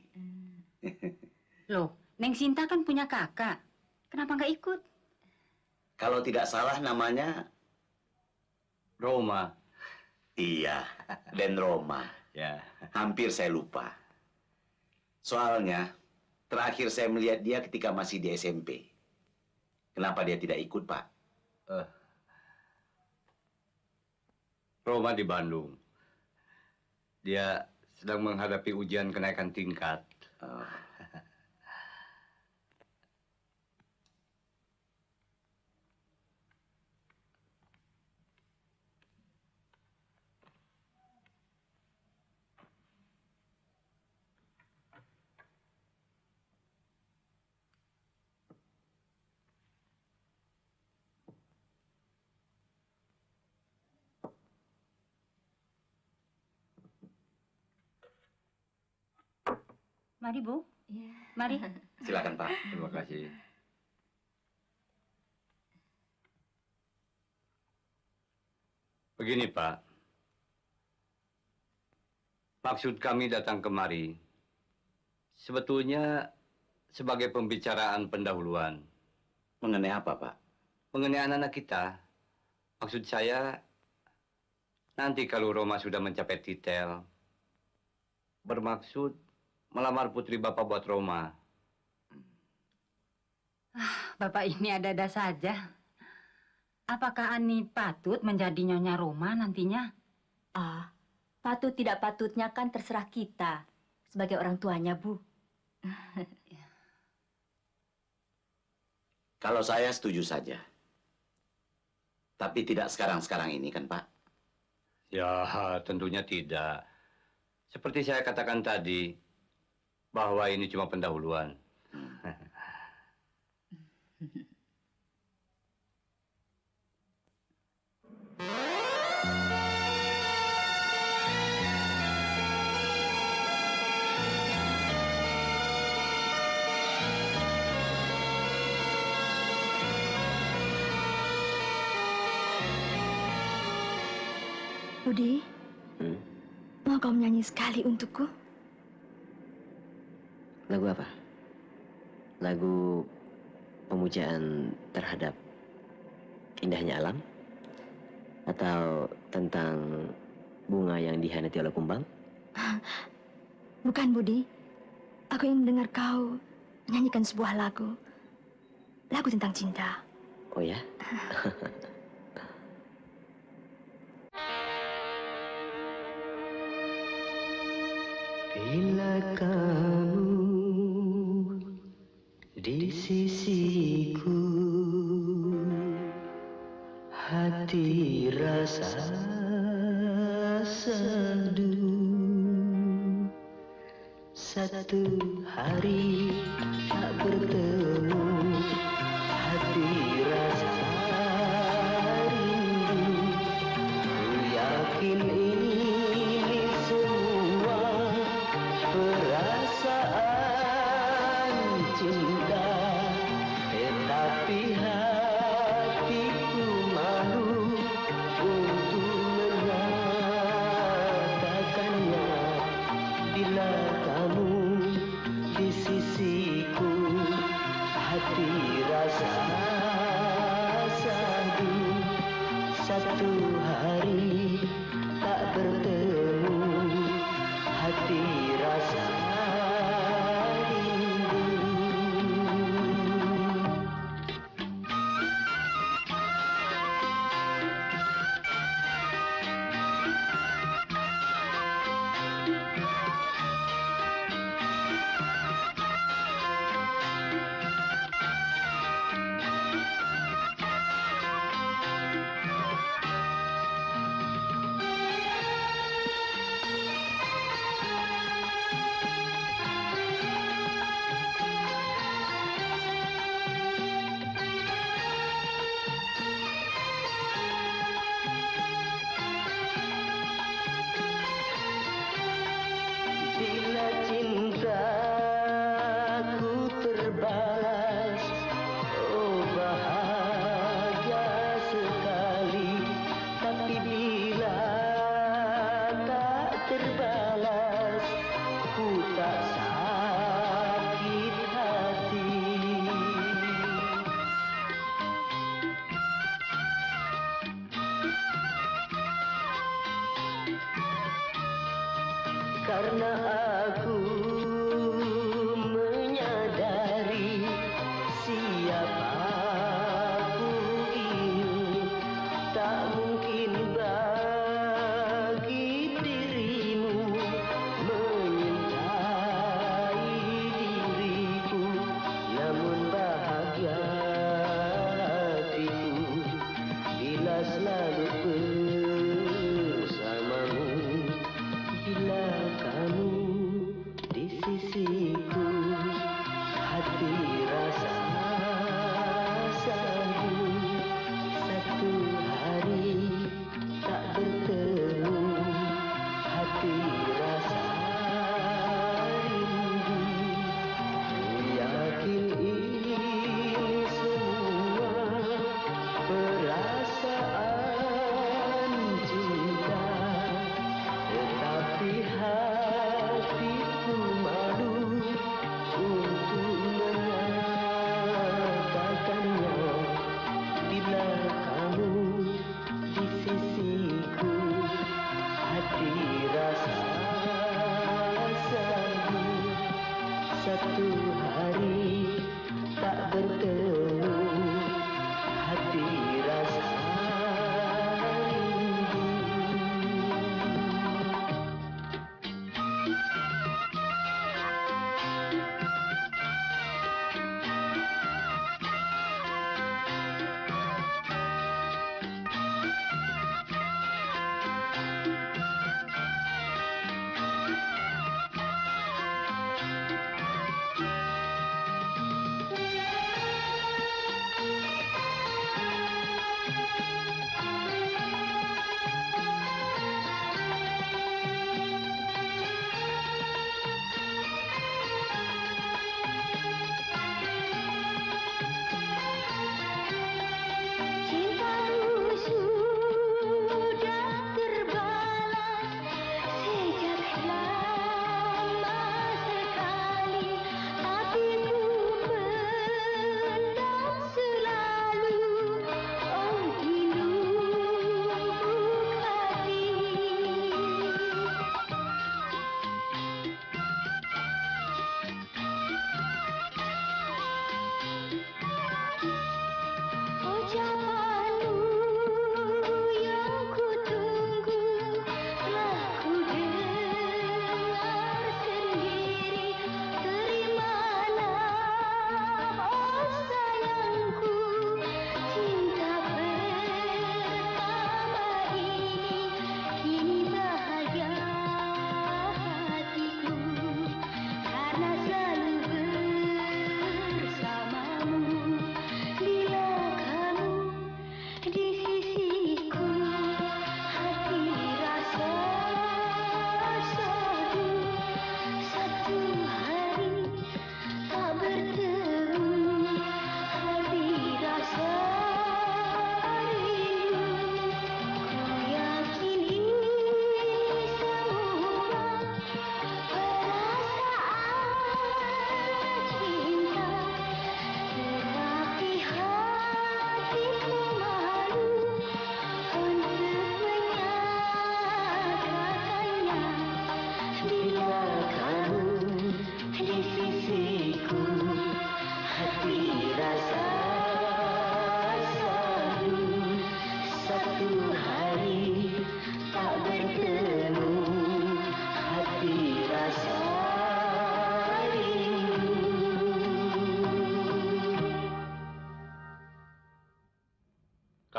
Loh, Neng Sinta kan punya kakak. Kenapa nggak ikut? Kalau tidak salah namanya Roma. Iya, Den Roma. Ya. Hampir saya lupa. Soalnya terakhir saya melihat dia ketika masih di SMP. Kenapa dia tidak ikut, Pak? Roma di Bandung. Dia sedang menghadapi ujian kenaikan tingkat. Mari, Bu. Mari. Silakan, Pak. Terima kasih. Begini, Pak. Maksud kami datang kemari sebetulnya sebagai pembicaraan pendahuluan. Mengenai apa, Pak? Mengenai anak-anak kita. Maksud saya, nanti kalau Roma sudah mencapai titel, bermaksud melamar putri Bapak buat Roma. Bapak ini ada-ada saja. Apakah Ani patut menjadi Nyonya Roma nantinya? Patut tidak patutnya kan terserah kita sebagai orang tuanya, Bu. Kalau saya setuju saja. Tapi tidak sekarang-sekarang ini kan, Pak? Ya, tentunya tidak. Seperti saya katakan tadi, bahwa ini cuma pendahuluan. Budi, mau kau menyanyi sekali untukku? Lagu apa? Lagu pemujaan terhadap indahnya alam? Atau tentang bunga yang dihianati oleh kumbang? Bukan, Budi. Aku ingin mendengar kau menyanyikan sebuah lagu. Lagu tentang cinta. Oh ya? Bila kamu di sisiku, hati rasa seduh. Satu hari tak bertemu, hati rasa rindu. Ku yakin ini semua perasaan cinta, tetapi hatiku malu untuk menyatakannya. Bila kamu di sisiku, hati rasa sadu. Satu hari tak bertemu, hati rasa rindu. Bila cintaku terbalas, oh bahagia sekali. Tapi bila tak terbalas, ku tak sakit hati. Karena aku menyadari siapa aku ini, tak mungkin bagi dirimu menyintai diriku. Namun bahagia hatiku bila selalu bersamamu. Bila kamu di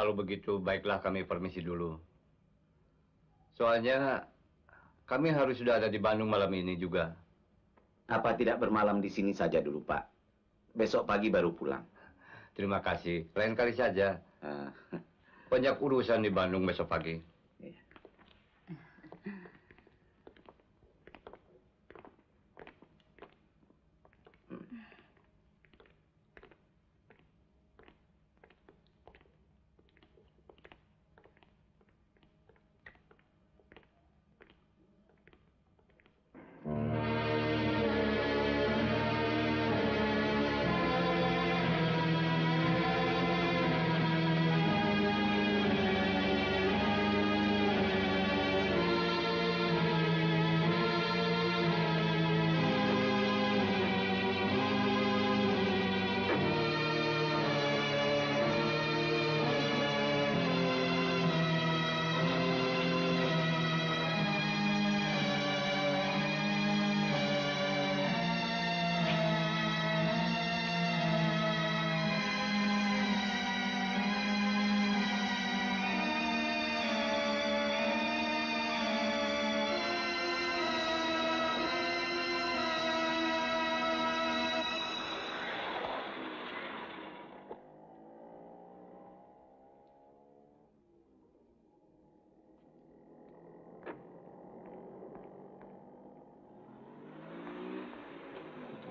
kalau begitu baiklah kami permisi dulu. Soalnya kami harus sudah ada di Bandung malam ini juga. Apa tidak bermalam di sini saja dulu, Pak? Besok pagi baru pulang. Terima kasih. Lain kali saja. Banyak urusan di Bandung besok pagi.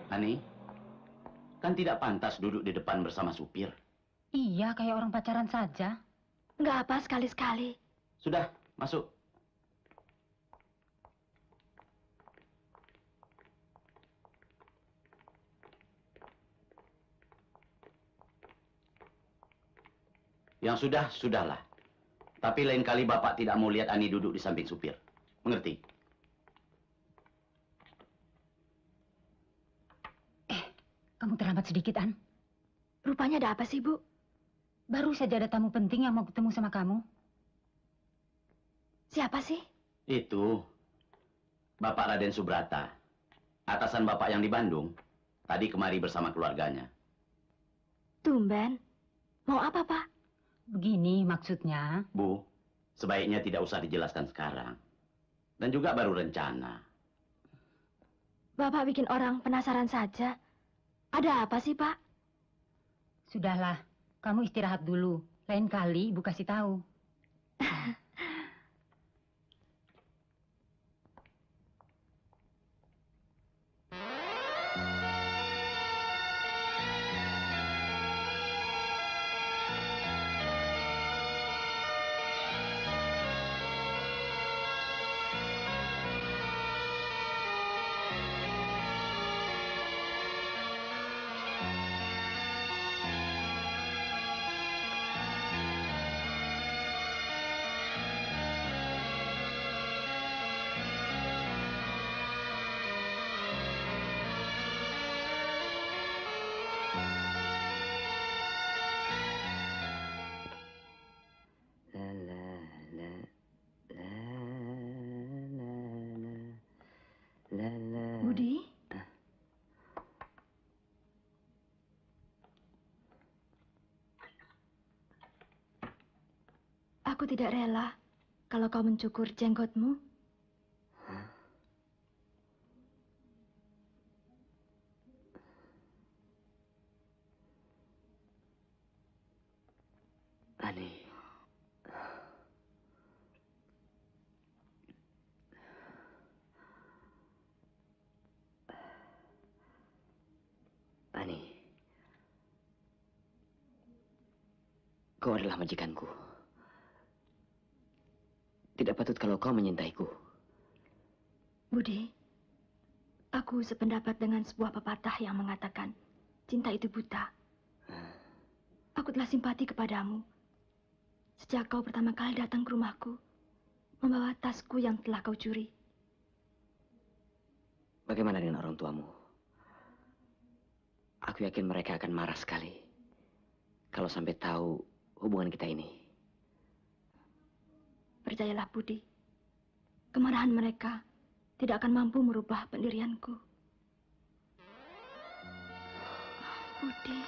Ani, kan tidak pantas duduk di depan bersama supir. Iya, kayak orang pacaran saja. Nggak apa sekali-sekali. Sudah, masuk. Yang sudah, sudahlah. Tapi lain kali Bapak tidak mau lihat Ani duduk di samping supir. Mengerti? Kamu terlambat sedikit, An. Rupanya ada apa sih, Bu? Baru saja ada tamu penting yang mau ketemu sama kamu. Siapa sih? Itu Bapak Raden Subrata. Atasan Bapak yang di Bandung. Tadi kemari bersama keluarganya. Tumben. Mau apa, Pak? Begini maksudnya. Bu, sebaiknya tidak usah dijelaskan sekarang. Dan juga baru rencana. Bapak bikin orang penasaran saja. Ada apa sih, Pak? Sudahlah, kamu istirahat dulu. Lain kali Ibu kasih tahu. Budi? Aku tidak rela kalau kau mencukur jenggotmu. Ani. Ani. Kau adalah majikanku. Tidak patut kalau kau menyintaiku. Budi, aku sependapat dengan sebuah pepatah yang mengatakan cinta itu buta. Aku telah simpati kepadamu sejak kau pertama kali datang ke rumahku membawa tasku yang telah kau curi. Bagaimana dengan orang tuamu? Aku yakin mereka akan marah sekali kalau sampai tahu hubungan kita ini. Percayalah, Budi, kemarahan mereka tidak akan mampu merubah pendirianku. Budi.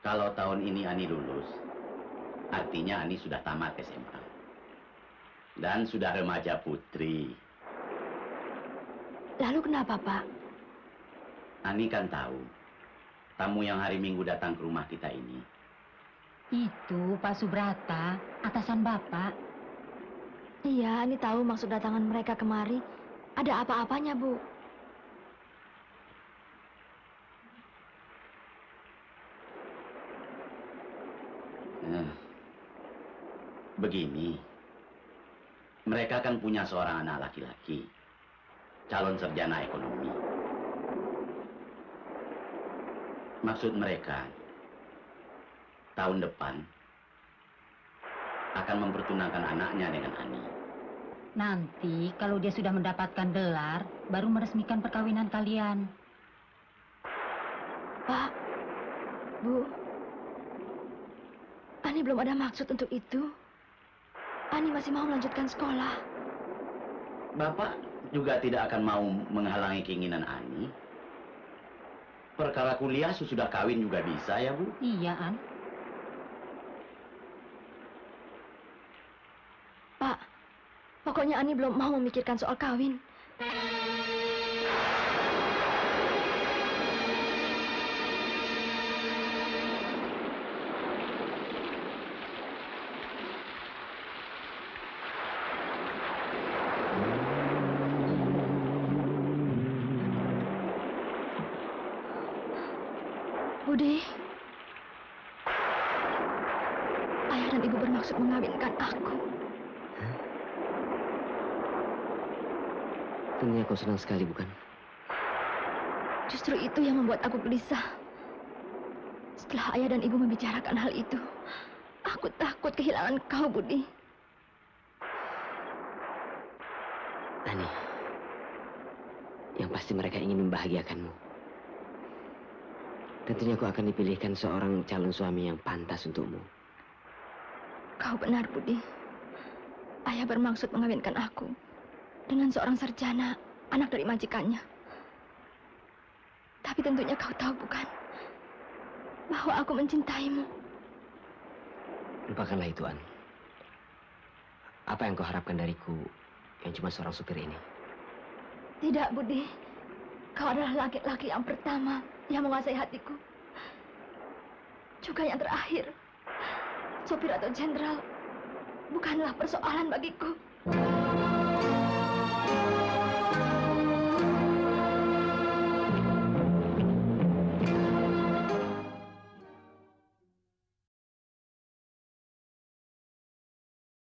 Kalau tahun ini Ani lulus, artinya Ani sudah tamat SMA. Dan sudah remaja putri. Lalu kenapa, Pak? Ani kan tahu, tamu yang hari Minggu datang ke rumah kita ini. Itu Pak Subrata, atasan Bapak. Iya, Ani tahu maksud datangan mereka kemari. Ada apa-apanya, Bu? Begini, mereka kan punya seorang anak laki-laki, calon sarjana ekonomi. Maksud mereka, tahun depan akan mempertunangkan anaknya dengan Ani. Nanti kalau dia sudah mendapatkan gelar, baru meresmikan perkawinan kalian. Pak, Bu, Ani belum ada maksud untuk itu. Ani masih mau melanjutkan sekolah. Bapak juga tidak akan mau menghalangi keinginan Ani. Perkara kuliah sesudah kawin juga bisa ya, Bu? Iya, An. Pak, pokoknya Ani belum mau memikirkan soal kawin. Budi, ayah dan ibu bermaksud mengawinkan aku. Tentunya kau senang sekali, bukan? Justru itu yang membuat aku gelisah. Setelah ayah dan ibu membicarakan hal itu, aku takut kehilangan kau, Budi. Ani, yang pasti mereka ingin membahagiakanmu. Tentunya aku akan dipilihkan seorang calon suami yang pantas untukmu. Kau benar, Budi. Ayah bermaksud mengawinkan aku dengan seorang sarjana, anak dari majikannya. Tapi tentunya kau tahu, bukan? Bahwa aku mencintaimu. Lupakanlah itu, An. Apa yang kau harapkan dariku yang cuma seorang supir ini? Tidak, Budi. Kau adalah laki-laki yang pertama yang menguasai hatiku. Juga yang terakhir. Sopir atau jenderal bukanlah persoalan bagiku.